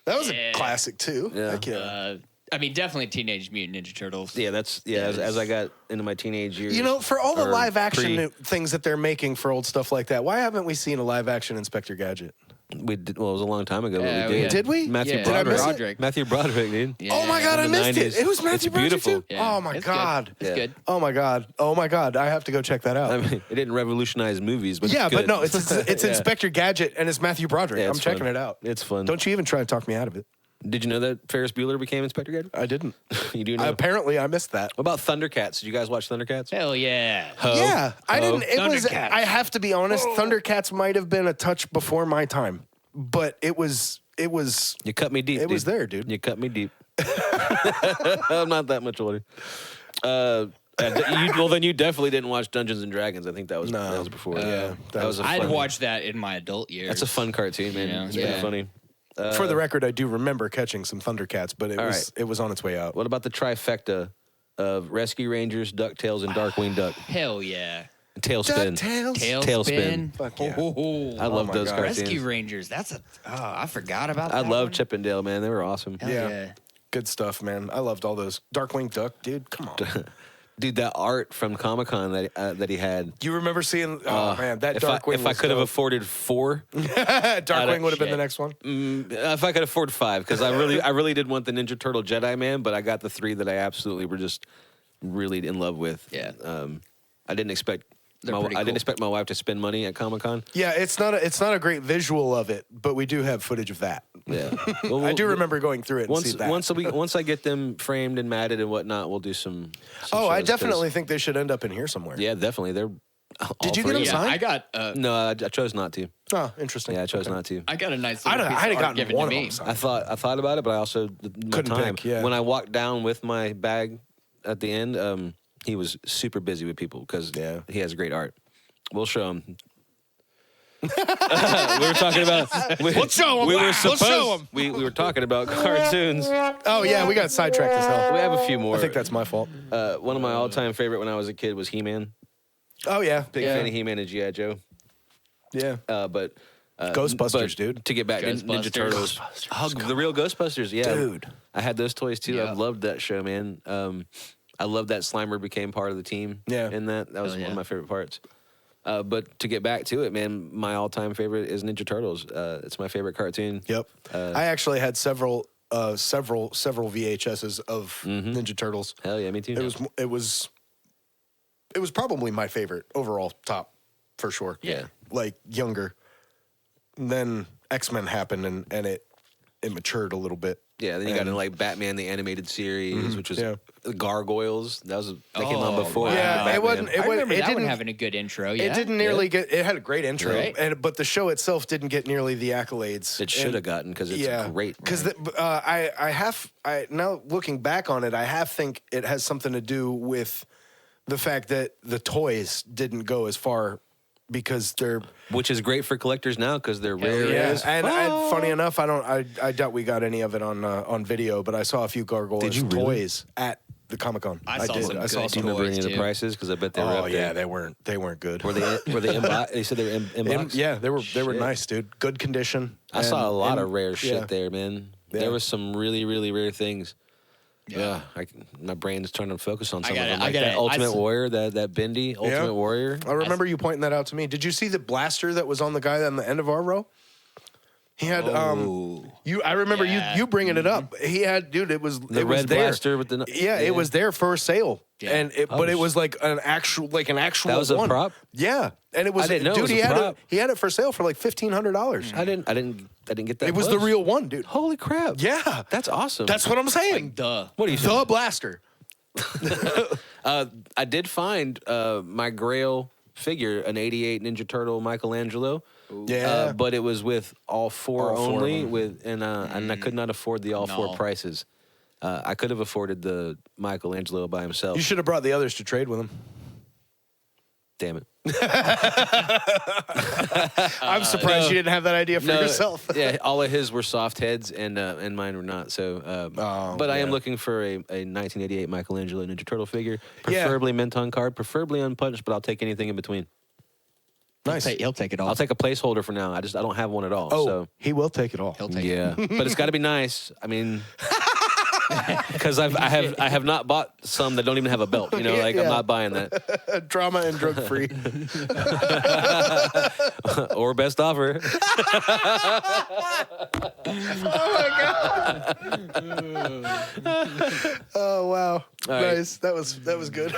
That was a classic too. Yeah. Heck yeah. I mean, definitely Teenage Mutant Ninja Turtles. Yeah, as I got into my teenage years. You know, for all the or live action pre- things that they're making for old stuff like that, why haven't we seen a live action Inspector Gadget? We did, well, it was a long time ago, Yeah, but we did. Did we? Matthew Yeah. Did I miss it? Broderick. Matthew Broderick, dude. Yeah. Oh my God, I In the missed it. 90s. It was Matthew It's beautiful. Broderick too? Yeah, Oh my it's God. Good. It's good. Oh my God. Oh my God. I have to go check that out. I mean, it didn't revolutionize movies, but Yeah, it's but good. no, it's Yeah. Inspector Gadget and it's Matthew Broderick. Yeah, I'm it's checking fun. it out. It's fun. Don't you even try to talk me out of it. Did you know that Ferris Bueller became Inspector Gadget? I didn't. You do know? Apparently, I missed that. What about Thundercats? Did you guys watch Thundercats? Hell yeah. Ho. Yeah, I Ho. didn't. It was. Thundercats. I have to be honest. Thundercats might have been a touch before my time, but it was. You cut me deep. It was dude. there, dude. You cut me deep. I'm not that much older. Then you definitely didn't watch Dungeons and Dragons. I think that was before. Yeah, that was a I'd fun. watched that in my adult years. That's a fun cartoon, man. Yeah. It's pretty funny. For the record, I do remember catching some Thundercats, but it was on its way out. What about the trifecta of Rescue Rangers, DuckTales, and Darkwing Duck? Hell yeah. Tailspin. Tailspin. Fuck yeah. I love my those God. cartoons. Rescue Rangers. I forgot about I that. love one. Chip and Dale, man. They were awesome. Hell yeah. Good stuff, man. I loved all those. Darkwing Duck, dude. Come on. Dude, that art from Comic-Con that he had. You remember seeing? Oh man, that Darkwing. If I could have afforded 4, Darkwing would have been the shit. next one. if I could afford 5, because I really did want the Ninja Turtle Jedi Man, but I got the 3 that I absolutely were just really in love with. Yeah. I didn't expect. They're I pretty didn't cool. expect my wife to spend money at Comic-Con. Yeah, it's not a great visual of it, but we do have footage of that. Yeah, well, I do remember going through it and see that. once I get them framed and matted and whatnot, we'll do some Oh, I shows, 'cause- definitely think they should end up in here somewhere. Yeah, definitely. They're. Did you get them Yeah, signed? I got No, I chose not to. Oh, interesting. Yeah, I chose Okay. not to. I got a nice I'd little piece have of art gotten given one to of me. them signed. I thought about it, but I also my Couldn't time. pick, yeah. When I walked down with my bag at the end, he was super busy with people because he has great art. We'll show him. We were talking about. Let's show 'em. We were Let's supposed. show 'em. We were talking about cartoons. Oh yeah, we got sidetracked as hell. We have a few more. I think that's my fault. One of my all-time favorite when I was a kid was He-Man. Oh yeah, Big fan of He-Man and G.I. Joe. yeah. But Ghostbusters, but dude. To get back to Ninja Ghostbusters. Turtles, the real Ghostbusters, yeah, Dude. I had those toys too. I Yeah. loved that show, man. I loved that Slimer became part of the team. Yeah. in that was Hell one yeah. of my favorite parts. But to get back to it, man, my all-time favorite is Ninja Turtles. It's my favorite cartoon. Yep. I actually had several VHSs of Ninja Turtles. Hell yeah, me too. It was probably my favorite overall, top for sure. Yeah. Like younger. And then X-Men happened and it matured a little bit. Yeah, then you got into like Batman the Animated Series, which was the Gargoyles. That came on before. Wow. Yeah, it wasn't. I remember that one didn't having a good intro. Yeah, It didn't nearly get. It had a great intro, Right. but the show itself didn't get nearly the accolades It should have gotten because it's great. Because now looking back on it, I think it has something to do with the fact that the toys didn't go as far because they're Which is great for collectors now because they're rare. and funny enough, I doubt we got any of it on video, but I saw a few Gargoyles Did you really? toys at the Comic-Con. I saw some I saw good Do you remember any of the too. prices? Because I bet they were up there. they weren't good. Were they in box? They said they were in box? Yeah, they were nice, dude. Good condition. I saw a lot And- of rare shit yeah. there, man. Yeah. There was some really, really rare things. Yeah. My brain's trying to focus on some of got them. it, I Like got that it. Ultimate Warrior, that Bendy Ultimate Warrior. I remember you pointing that out to me. Did you see the blaster that was on the guy on the end of our row? He had I remember you bringing it up. He had it was The it was red there. blaster with the It was there for sale. Yeah. And but it was like an actual That was a one. prop? Yeah. And it was I didn't know it dude, was a he had prop. he had it for sale for like $1,500. I didn't get that. It was the close. real one, dude. Holy crap! Yeah. That's awesome. That's what I'm saying. Like, duh. what do you think? The blaster. I did find my Grail figure, an '88 Ninja Turtle Michelangelo. Yeah. But it was with all four All four of only, them. and I could not afford the all four No. prices. I could have afforded the Michelangelo by himself. You should have brought the others to trade with him. Damn it! I'm surprised you didn't have that idea for yourself. Yeah, all of his were soft heads, and mine were not. So, but I am looking for a 1988 Michelangelo Ninja Turtle figure, preferably mint on card, preferably unpunched, but I'll take anything in between. Nice. He'll take it all. I'll take a placeholder for now. I don't have one at all. Oh, so. he will take it all. He'll take it. Yeah, but it's got to be nice. I mean, because I have not bought some that don't even have a belt. You know, like I'm not buying that. Drama and drug free. Or best offer. Oh wow. right. Nice. That was good.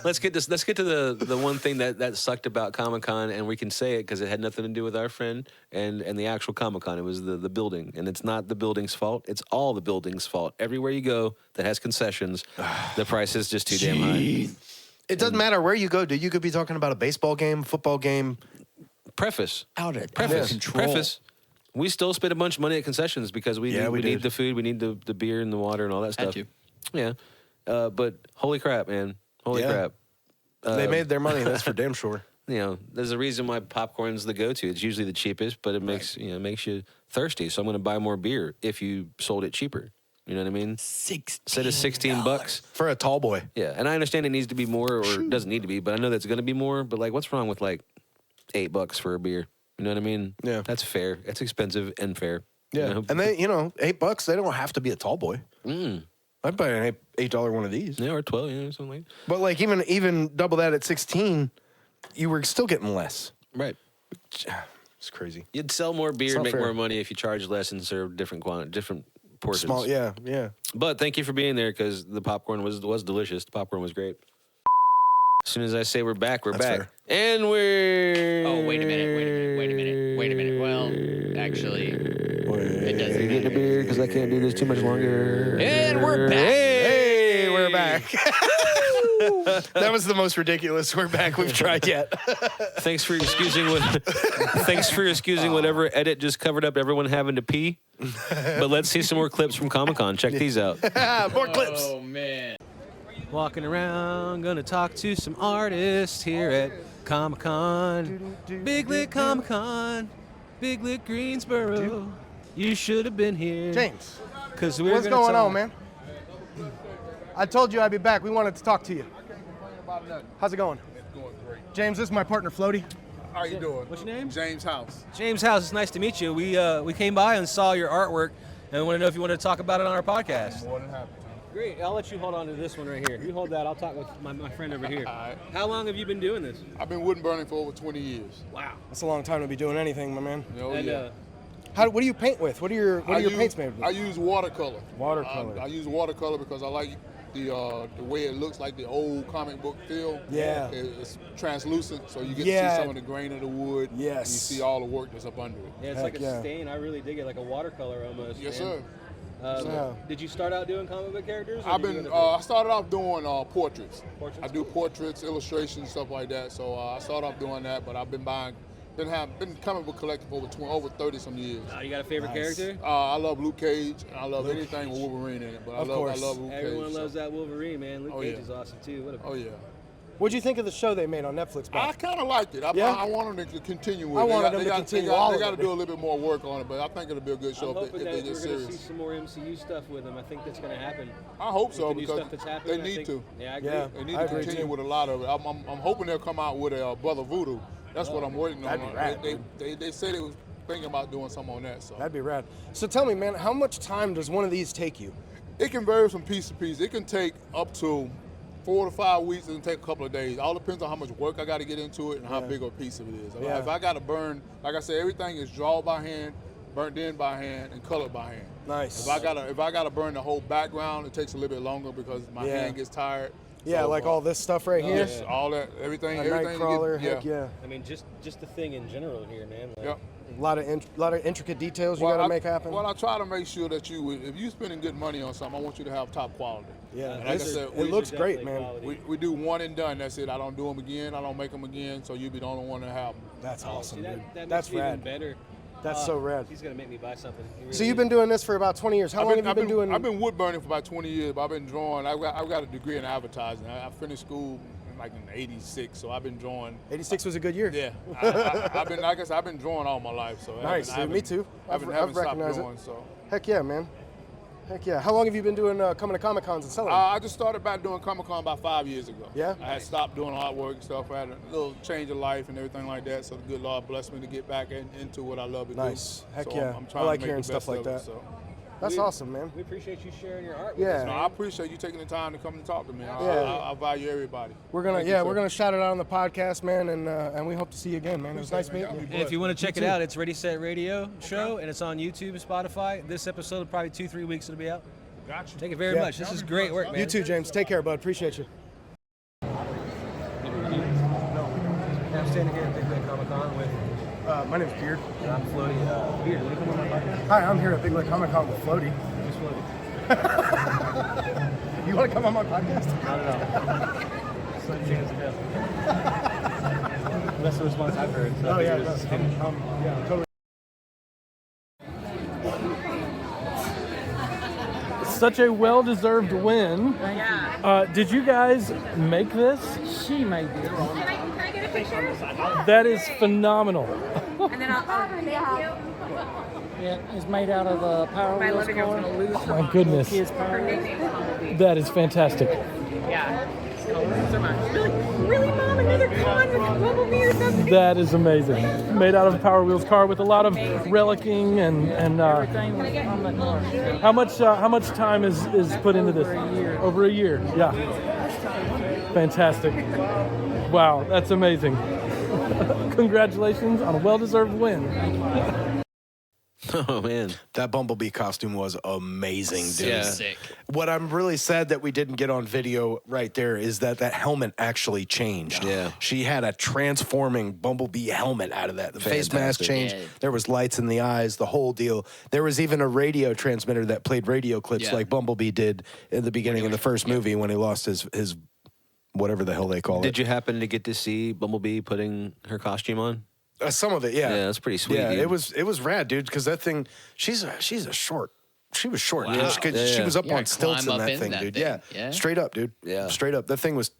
Let's get to the one thing that sucked about Comic-Con, and we can say it because it had nothing to do with our friend and the actual Comic-Con. It was the building, and it's not the building's fault. It's all the building's fault. Everywhere you go that has concessions, the price is just too damn high. It doesn't matter where you go, dude. You could be talking about a baseball game, football game. Preface. Out of Preface. control. Preface. We still spend a bunch of money at concessions because we need did. the food, we need the beer and the water and all that stuff. to. Yeah. But holy crap, man. Holy Yeah. crap. They made their money. That's for damn sure. You know, there's a reason why popcorn's the go-to. It's usually the cheapest, but it makes you thirsty. So I'm going to buy more beer if you sold it cheaper. You know what I mean? Instead of $16. For a tall boy. Yeah, and I understand it needs to be more or it doesn't need to be, but I know that's going to be more. But like, what's wrong with like $8 for a beer? You know what I mean? Yeah. That's fair. It's expensive and fair. Yeah. You know? And they, $8, they don't have to be a tall boy. I'd buy an $8 one of these. Yeah, or 12, something like that. But like even double that at 16, you were still getting less. Right. It's crazy. You'd sell more beer It's and not make fair. more money if you charge less and serve different portions. Small, yeah. But thank you for being there because the popcorn was delicious. The popcorn was great. As soon as I say we're back, we're That's back. fair. And we're... Oh, wait a minute. Well, actually, it doesn't Getting a matter. beer because I can't do this too much longer. And we're back. Hey, we're back. That was the most ridiculous we're back we've tried yet. Thanks for excusing whatever edit just covered up everyone having to pee. But let's see some more clips from Comic-Con. Check these out. More clips. Oh, man. Walking around, gonna talk to some artists here at Comic-Con. Big Lit Comic-Con. Big Lit Greensboro. You should have been here. James, Cause we're what's gonna going talk- on, man? I told you I'd be back. We wanted to talk to you. How's it going? It's going great. James, this is my partner, Floaty. How you doing? What's your name? James House. James House, it's nice to meet you. We came by and saw your artwork and want to know if you want to talk about it on our podcast. More than happy. Great. I'll let you hold on to this one right here. You hold that. I'll talk with my friend over here. All right. How long have you been doing this? I've been wood burning for over 20 years. Wow. That's a long time to be doing anything, my man. Oh, And, yeah. What do you paint with? What are your paints made with? I use watercolor. Watercolor. I use watercolor because I like the way it looks like the old comic book feel. Yeah. It's translucent, so you get Yeah. to see some of the grain of the wood. Yes. And you see all the work that's up under it. Yeah, it's Heck like a yeah. stain. I really dig it, like a watercolor almost. Yes, man. sir. Did you start out doing comic book characters? I started off doing portraits. I do portraits, illustrations, stuff like that. So I started off doing that, but I've been comic book collecting for over 30 some years. You got a favorite character? I love Luke Cage, and I love anything with Wolverine in it. But I love Luke Cage. Everyone loves that Wolverine, man. Luke Cage is awesome too. What'd you think of the show they made on Netflix? I kind of liked it. I want them to continue with it. They got to do a little bit more work on it, but I think it'll be a good show if they get serious. We're going to see some more MCU stuff with them. I think that's going to happen. I hope so, because they need need to. Yeah, I agree. They need to continue with a lot of it. I'm hoping they'll come out with a Brother Voodoo. That's what I'm waiting on. That'd be rad. They said they was thinking about doing something on that. So that'd be rad. So tell me, man, how much time does one of these take you? It can vary from piece to piece. It can take up to 4 to 5 weeks. It can take a couple of days. All depends on how much work I got to get into it and how big of a piece of it is. If I got to burn, like I said, everything is drawn by hand, burnt in by hand, and colored by hand. Nice. If I gotta burn the whole background, it takes a little bit longer because my hand gets tired. Yeah, so, like all this stuff right here. Yes, all that, everything. Nightcrawler. Heck yeah. I mean, just the thing in general here, man. Yep. A lot of intricate details you got to make happen. Well, I try to make sure that if you're spending good money on something, I want you to have top quality. Yeah, and like I said, it looks great, man. We do one and done. That's it. I don't do them again. I don't make them again. So you be the only one to have them. That's awesome, dude. That's rad. Even better. That's so rad. He's gonna make me buy something. Really so you've been doing this for about 20 years. How long have you been doing? I've been wood burning for about 20 years, but I've been drawing. I've got a degree in advertising. I finished school like in '86, so I've been drawing. '86 was a good year. Yeah, I've been drawing all my life. So nice, me too. I've recognized it. So. Heck yeah, man. Heck yeah. How long have you been doing coming to Comic Cons and selling? I just started back doing Comic Con about 5 years ago. Yeah? I had stopped doing artwork and stuff. I had a little change of life and everything like that, so the good Lord blessed me to get back into what I love to do. Nice. Heck so yeah. I'm trying I like to make hearing the best stuff like that. So. That's awesome, man. We appreciate you sharing your art with us, man. I appreciate you taking the time to come and talk to me. I value everybody. We're gonna shout it out on the podcast, man, and we hope to see you again, man. It was nice meeting you. And if you want to check it out, it's Ready Set Radio Show, and it's on YouTube and Spotify. This episode, probably 2-3 weeks it'll be out. Gotcha. Thank you very much. This is great work, man. You too, James. Take care, bud. Appreciate you. I'm standing here at Big Lake Comic Con with. My name's Beard. And I'm Floaty. Beard, will you come on my podcast? Hi, I'm here at Big Lake Comic Con with Floaty. Who's Floaty? You want to come on my podcast? I don't know. Slim chance of death. That's the response I've heard. So yeah, totally. Such a well-deserved win. Yeah. Did you guys make this? She made this. Can I get a picture? That is phenomenal. And then I'll thank you. Yeah, it's made out of Power My Wheels living room's car. gonna lose her My mom. goodness. Her nickname's Bumblebee. That is fantastic. Yeah. She's gonna lose her mom. Really, Mom? Another con with Bumblebee or something? That is amazing. Made out of a Power Wheels car with a lot of relicking and Everything was from the car. how much time is put into this? Over a year. Yeah. Fantastic. Wow, that's amazing. Congratulations on a well-deserved win. Oh man, that Bumblebee costume was amazing, dude. So sick. What I'm really sad that we didn't get on video right there is that helmet actually changed. Yeah. She had a transforming Bumblebee helmet out of that. The face mask changed. Yeah. There was lights in the eyes, the whole deal. There was even a radio transmitter that played radio clips like Bumblebee did in the beginning of the first movie when he lost his whatever the hell they call it. Did you happen to get to see Bumblebee putting her costume on? Some of it, yeah. Yeah, that's pretty sweet. Yeah, dude. it was rad, dude. Because that thing, she was short. She was short, Wow. dude. Yeah. She was up Yeah, on stilts climb in up that in thing, that dude. thing. Yeah. Yeah. Straight up, dude. Yeah. Straight up. That thing was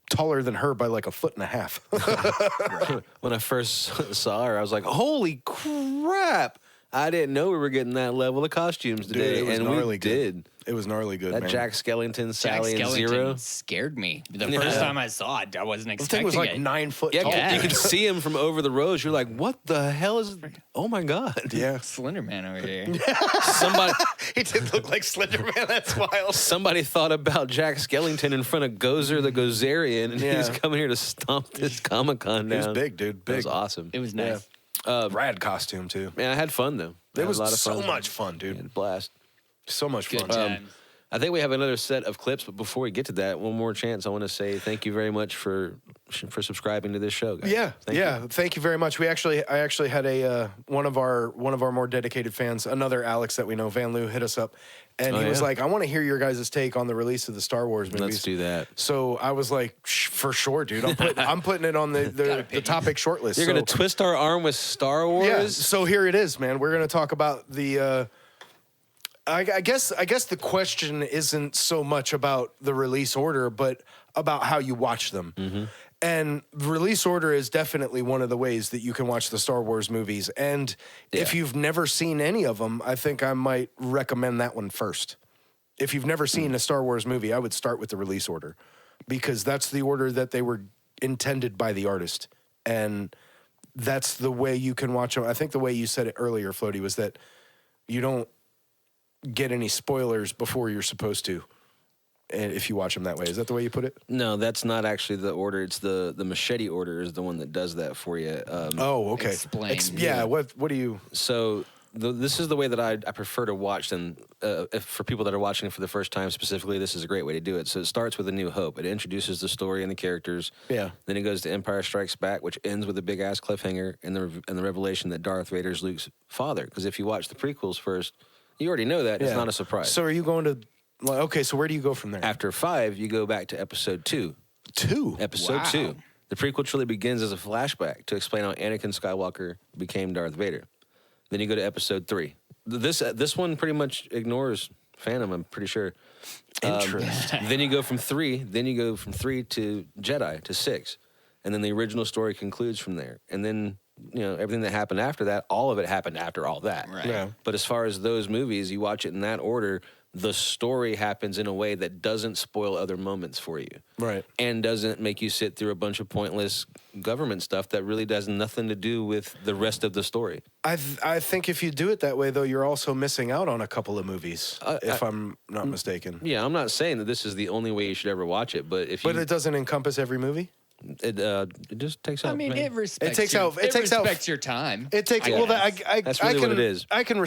taller than her by like 1.5 feet. When I first saw her, I was like, "Holy crap!" I didn't know we were getting that level of costumes today, Dude, it was and gnarly we good. did. It was gnarly good, That man. Jack Skellington, Sally, Jack and Skellington Zero. scared me. The first time I saw it, I wasn't The expecting thing was like it. 9 foot Yeah, tall. Yeah. you could see him from over the rows. You're like, "What the hell is? Oh my god!" Yeah. Slender Man over here. Somebody, He did look like Slender Man. That's wild. somebody thought about Jack Skellington in front of Gozer the Gozerian, and he's coming here to stomp this Comic Con down. He was big, dude. That Big. was awesome. It was nice. Rad costume, too. Man, I had fun though. I It had was a lot of so fun. much fun, dude. Yeah, blast. So much Good fun. times. I think we have another set of clips, but before we get to that, one more chance. I want to say thank you very much for for subscribing to this show, guys. Yeah, Thank you. Thank you very much. I actually had a one of our more dedicated fans, another Alex that we know, Van Loo, hit us up, and he was like, "I want to hear your guys' take on the release of the Star Wars movies." Let's do that. So I was like, for sure, dude. I'm putting it on the topic shortlist. You're gonna twist our arm with Star Wars. Yeah. So here it is, man. We're gonna talk about the. I guess the question isn't so much about the release order, but about how you watch them. Mm-hmm. And release order is definitely one of the ways that you can watch the Star Wars movies. And if you've never seen any of them, I think I might recommend that one first. If you've never seen a Star Wars movie, I would start with the release order, because that's the order that they were intended by the artist. And that's the way you can watch them. I think the way you said it earlier, Floaty, was that you don't get any spoilers before you're supposed to, and if you watch them that way. Is that the way you put it? No, that's not actually the order. It's the machete order is the one that does that for you. Okay. Explain. What do you... So this is the way that I prefer to watch them. For people that are watching for the first time specifically, this is a great way to do it. So it starts with A New Hope. It introduces the story and the characters. Yeah. Then it goes to Empire Strikes Back, which ends with a big-ass cliffhanger and the revelation that Darth Vader's Luke's father. Because if you watch the prequels first, you already know that. It's not a surprise. So are you going to... Okay, so where do you go from there? After 5, you go back to Episode 2. Episode 2. The prequel trilogy begins as a flashback to explain how Anakin Skywalker became Darth Vader. Then you go to Episode 3. This one pretty much ignores Phantom, I'm pretty sure. Interesting. Then you go from 3. Then you go from 3 to Jedi to 6, and then the original story concludes from there. And then everything that happened after that, all of it happened after all that. Right. Yeah. But as far as those movies, you watch it in that order. The story happens in a way that doesn't spoil other moments for you. Right. And doesn't make you sit through a bunch of pointless government stuff that really does nothing to do with the rest of the story. I think if you do it that way, though, you're also missing out on a couple of movies, if I'm not mistaken. Yeah, I'm not saying that this is the only way you should ever watch it, but if you... But it doesn't encompass every movie? It just takes out... I mean, it respects. It respects your time. It takes. Yeah. Well, That's really what it is. I can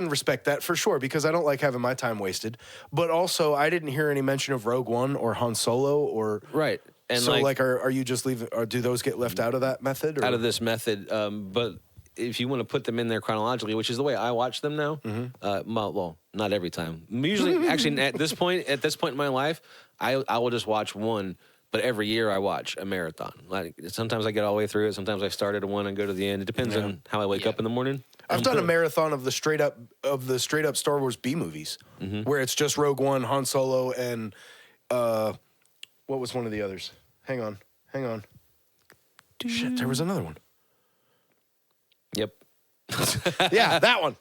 respect that for sure, because I don't like having my time wasted. But also, I didn't hear any mention of Rogue One or Han Solo or right. And so, are you just leaving? Or do those get left out of that method? Or? Out of this method, but if you want to put them in there chronologically, which is the way I watch them now, well, not every time. Usually, actually, at this point in my life, I will just watch one. But every year I watch a marathon. Like sometimes I get all the way through it. Sometimes I start at one and go to the end. It depends on how I wake up in the morning. I've done a marathon of the straight up Star Wars B movies, where it's just Rogue One, Han Solo, and what was one of the others? Hang on. Shit, there was another one. Yep. Yeah, that one.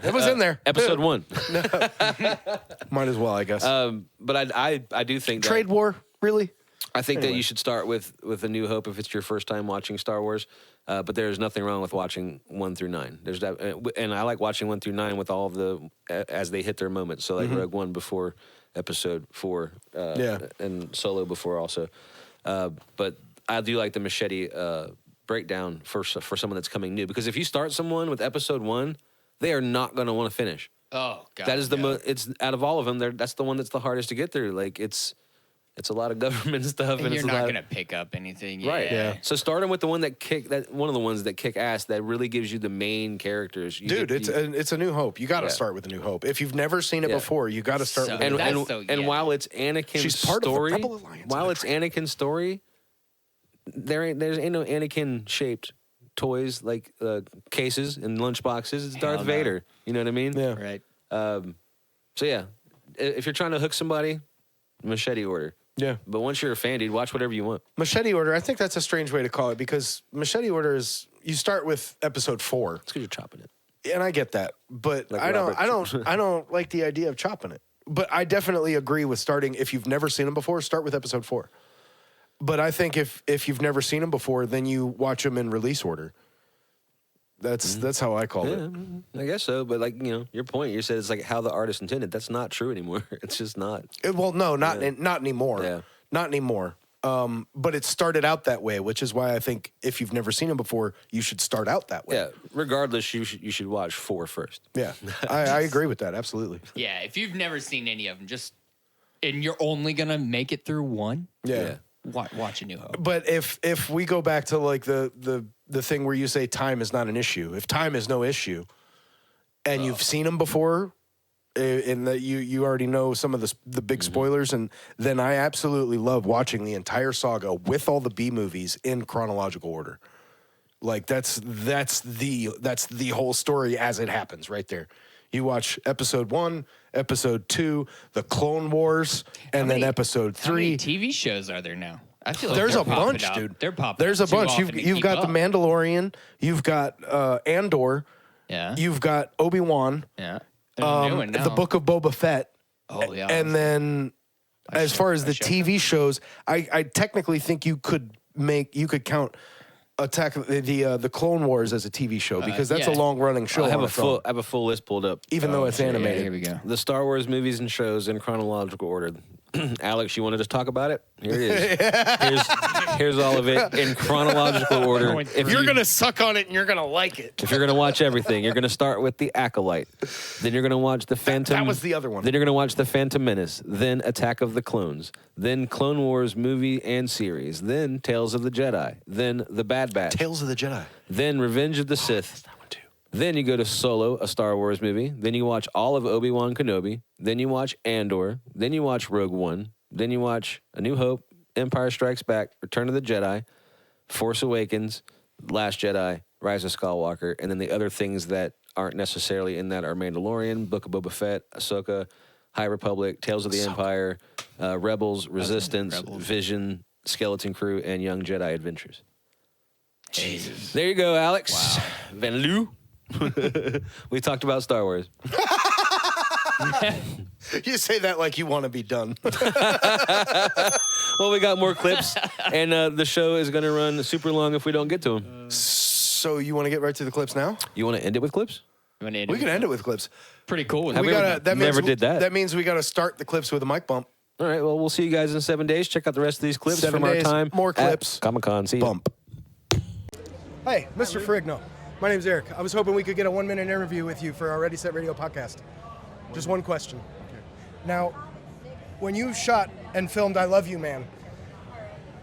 It was in there. Episode 1. Might as well, I guess. But I do think that... Trade war, really? I think that you should start with A New Hope if it's your first time watching Star Wars. But there's nothing wrong with watching 1 through 9. There's that, and I like watching 1 through 9 with all of the as they hit their moments. So like Rogue One before Episode 4, and Solo before also. But I do like the machete breakdown for someone that's coming new, because if you start someone with Episode 1, they are not going to want to finish. Oh God, that is it's out of all of them. That's the one that's the hardest to get through. Like it's a lot of government stuff, and you're it's not going to pick up anything, right? Yeah. So start them with the one one of the ones that kick ass, that really gives you the main characters. It's A New Hope. You got to start with A New Hope. If you've never seen it before, you got to start with. And while it's Anakin's story, Anakin's story, there's ain't no Anakin shaped toys like cases and lunchboxes. It's Darth Vader. You know what I mean? Yeah. Right. So yeah, if you're trying to hook somebody, machete order. Yeah. But once you're a fan, dude, watch whatever you want. Machete order, I think that's a strange way to call it, because machete order is, you start with Episode 4. It's because you're chopping it. And I get that, but Like I don't like the idea of chopping it. But I definitely agree with starting, if you've never seen them before, start with Episode 4. But I think if you've never seen them before, then you watch them in release order. That's how I call it. I guess so, but like, your point, you said it's like how the artist intended. That's not true anymore. It's just not. Not anymore. Yeah. Not anymore. But it started out that way, which is why I think if you've never seen them before, you should start out that way. Yeah. Regardless, you should watch 4 first. Yeah. I agree with that. Absolutely. Yeah. If you've never seen any of them, and you're only going to make it through 1. Yeah. Watch A New Hope. But if we go back to like the thing where you say time is not an issue, if time is no issue, and you've seen them before, and that you already know some of the big spoilers, and then I absolutely love watching the entire saga with all the B movies in chronological order. Like that's the whole story as it happens right there. You watch episode 1, episode 2, the Clone Wars, and then episode 3. How many TV shows are there now? I feel like there's they're a bunch, popping dude. Up. They're popping. There's up a too bunch. often to You've keep got up. the Mandalorian. You've got Andor. Yeah. You've got Obi-Wan. Yeah. There's a new one now. The Book of Boba Fett. Oh yeah. And then, as far as the TV shows, I technically think you could count Attack of the Clone Wars as a TV show because that's a long running show. I have a full list pulled up. Even though it's animated. Yeah, here we go. The Star Wars movies and shows in chronological order. Alex, you wanted to talk about it? Here it is. Here's all of it in chronological order. If you're gonna suck on it and you're gonna like it. If you're gonna watch everything, you're gonna start with the Acolyte. Then you're gonna watch the Phantom. That was the other one. Then you're gonna watch the Phantom Menace. Then Attack of the Clones. Then Clone Wars movie and series. Then Tales of the Jedi. Then The Bad Batch. Tales of the Jedi. Then Revenge of the Sith. That one too. Then you go to Solo, a Star Wars movie. Then you watch all of Obi-Wan Kenobi. Then you watch Andor. Then you watch Rogue One. Then you watch A New Hope, Empire Strikes Back, Return of the Jedi, Force Awakens, Last Jedi, Rise of Skywalker, and then the other things that aren't necessarily in that are Mandalorian, Book of Boba Fett, Ahsoka, High Republic, Tales of the Empire, Rebels, Resistance, Vision, Skeleton Crew, and Young Jedi Adventures. Jesus. There you go, Alex. Wow. Van Loo. We talked about Star Wars. You say that like you want to be done. Well, we got more clips, and the show is going to run super long if we don't get to them. So you want to get right to the clips now? You want to end it with clips? We can end it with clips. Pretty cool. Never did that. That means we got to start the clips with a mic bump. All right, well, we'll see you guys in 7 days. Check out the rest of these clips 7 from days, our time. more clips. Comic-Con. See you. Bump. Hey, Mr. Ferrigno. My name's Eric. I was hoping we could get a 1-minute interview with you for our Ready Set Radio podcast. Just one question. Okay. Now, when you shot and filmed I Love You, Man,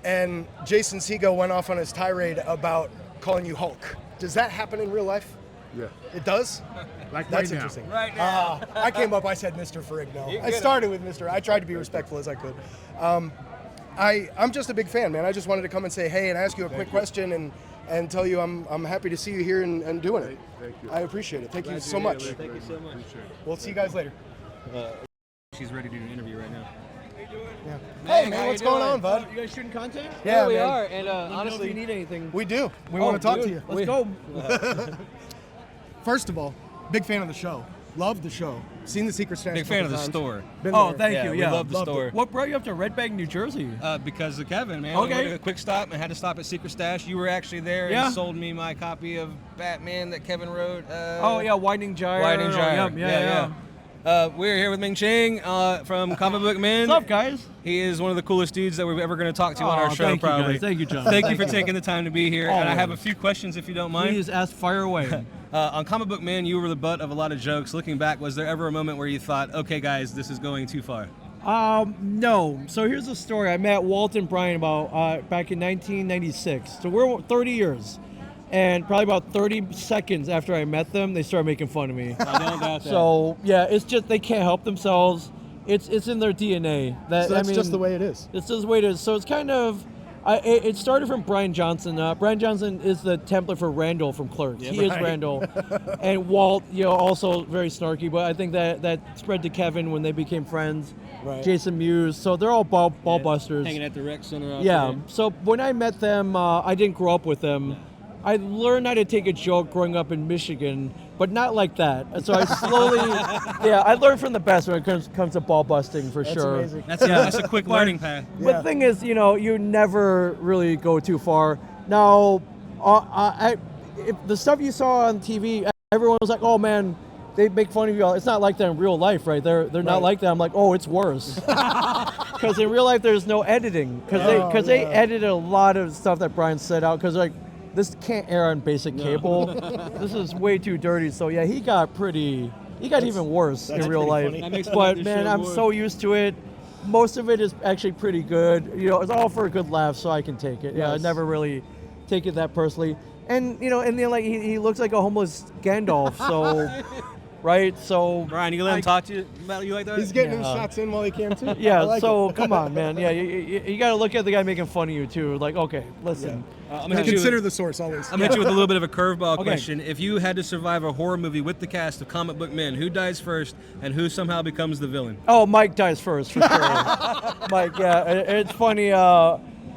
and Jason Segel went off on his tirade about calling you Hulk, does that happen in real life? Yeah. It does? Like That's right interesting. now. Right now. I came up, I said Mr. Ferrigno. I started with Mr. I tried to be respectful as I could. I'm just a big fan, man. I just wanted to come and say hey and ask you a quick question and tell you I'm happy to see you here and doing it. Thank you. I appreciate it. Thank you so much. Thank you so much. We'll see you guys later. She's ready to do an interview right now. Yeah. Hey man, what's going on, bud? You guys shooting content? Yeah, we man. are. And honestly, if you need anything, We do. We want to talk to you. Let's go. First of all, big fan of the show. Love the show. Seen the Secret Stash. big fan of the times. store. Been Oh, there. thank Yeah, you. we Yeah, love the loved store. it. What brought you up to Red Bank, New Jersey? Because of Kevin, man. Okay. We went to a quick stop and had to stop at Secret Stash. You were actually there Yeah. and sold me my copy of Batman that Kevin wrote. Oh yeah, Winding Gyre. Winding Gyre. Yep, yeah. We're here with Ming Chang from Comic Book Men. What's up, guys? He is one of the coolest dudes that we're ever going to talk to on Aw, our show, thank you, probably. guys. Thank you, John. Thank you Thank for you. taking the time to be here. And I have a few questions, if you don't mind. Please ask fire away. On Comic Book Men, you were the butt of a lot of jokes. Looking back, was there ever a moment where you thought, okay, guys, this is going too far? No. So here's the story. I met Walt and Brian about back in 1996. So we're 30 years. And probably about 30 seconds after I met them, they started making fun of me. I know about that. So yeah, it's just they can't help themselves. It's in their DNA. So that's just the way it is. It's just the way it is. So it's kind of, it started from Brian Johnson. Brian Johnson is the template for Randall from Clerks. He is Randall. And Walt, also very snarky, but I think that spread to Kevin when they became friends. Right. Jason Mewes. So they're all ball busters. Hanging at the rec center. out Yeah. there. So when I met them, I didn't grow up with them. I learned how to take a joke growing up in Michigan, but not like that. And so I slowly, I learned from the best when it comes to ball busting for sure. Amazing. That's a quick learning path. But the thing is, you never really go too far. Now, if the stuff you saw on TV, everyone was like, "Oh man, they make fun of you." It's not like that in real life, right? They're not like that. I'm like, "Oh, it's worse." Because in real life, there's no editing. Because they edited a lot of stuff that Brian said out. Because this can't air on basic cable. This is way too dirty. So yeah, he got even worse in real life. That makes But the man, show I'm more- so used to it. most of it is actually pretty good. You know, it's all for a good laugh, so I can take it. Yeah, I Yes. never really take it that personally. And you know, and then like he looks like a homeless Gandalf, so right? So Brian, you gonna let him talk to you about you like that? He's getting his shots in while he can too. yeah, I like so it. come on, man. Yeah, you got to look at the guy making fun of you too. Like, okay, listen. I'm gonna hit you Consider with- the source always. I'm gonna hit you with a little bit of a curveball Okay. question. If you had to survive a horror movie with the cast of comic book men, who dies first and who somehow becomes the villain? Oh, Mike dies first for sure. Mike, yeah, it's funny.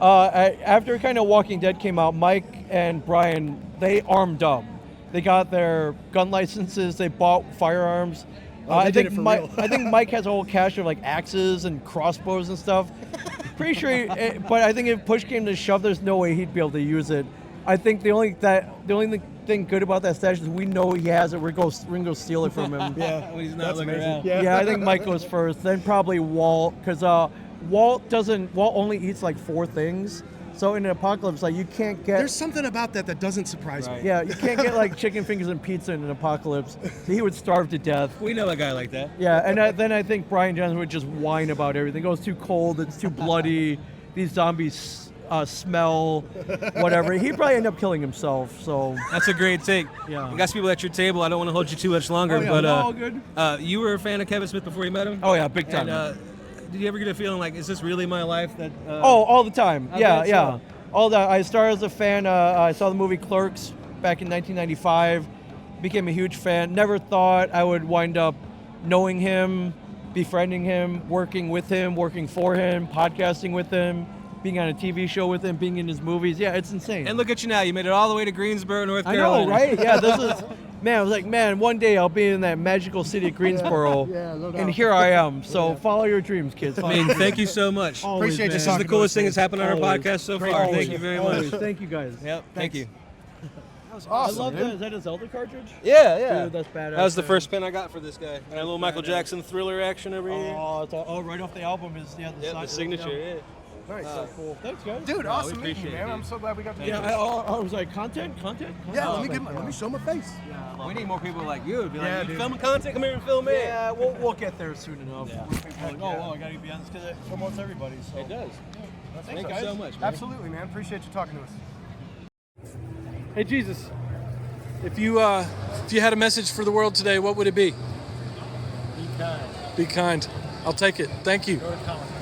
After kind of Walking Dead came out, Mike and Brian, they armed up. They got their gun licenses. They bought firearms. Oh, they I did think it for Mike. real. I think Mike has a whole cache of like axes and crossbows and stuff. Pretty sure, but I think if push came to shove, there's no way he'd be able to use it. I think the only thing good about that stash is we know he has it. We're gonna go steal it from him. Yeah, When he's not that's looking amazing. around. Yeah, I think Mike goes first. Then probably Walt, because Walt only eats like 4 things. So in an apocalypse, like you can't get. There's something about that doesn't surprise me. Yeah, you can't get like chicken fingers and pizza in an apocalypse. He would starve to death. We know a guy like that. Yeah, and then I think Brian Johnson would just whine about everything. Oh, it's too cold. It's too bloody. These zombies smell. Whatever. He'd probably end up killing himself. So That's a great take. Yeah. You got some people at your table. I don't want to hold you too much longer, Oh, yeah, but no, all good. You were a fan of Kevin Smith before you met him? Oh, yeah, big time. And, did you ever get a feeling like, is this really my life? That all the time. I Yeah, bet yeah. so. All that. I started as a fan. I saw the movie Clerks back in 1995. Became a huge fan. Never thought I would wind up knowing him, befriending him, working with him, working for him, podcasting with him, being on a TV show with him, being in his movies. Yeah, it's insane. And look at you now. You made it all the way to Greensboro, North I Carolina. know, right? Yeah, this is. Man, I was like, man, one day I'll be in that magical city of Greensboro, Yeah, no doubt. and here I am. So follow your dreams, kids. I mean, thank you so much. Always, Appreciate you man. This is the talking to coolest us, thing man. that's happened on our Always. podcast so Great. far. Always. Thank you very Always. much. Thank you guys. Yep, thank you. I love that. Is that a Zelda cartridge? Yeah. Dude, that's badass. That was the man. first pin I got for this guy. And a little Michael Jackson Thriller action over here. Oh, it's all right off the album is Yeah, the signature, yeah. Nice. Cool. Thanks, guys. Dude, awesome meeting appreciate you, it, man. dude. I'm so glad we got to do Yeah, this. I was like, content. Yeah, Oh, let me show my face. We need more people like you to be like, Yeah, you dude. filming content? Come here and film it. Yeah, we'll get there soon enough. Yeah. I gotta be on this because it promotes everybody. So. It does. Thank you guys. so much, man. Absolutely, man. Appreciate you talking to us. Hey, Jesus, if you had a message for the world today, what would it be? Be kind. Be kind. I'll take it. Thank you. Go to Comic-Con.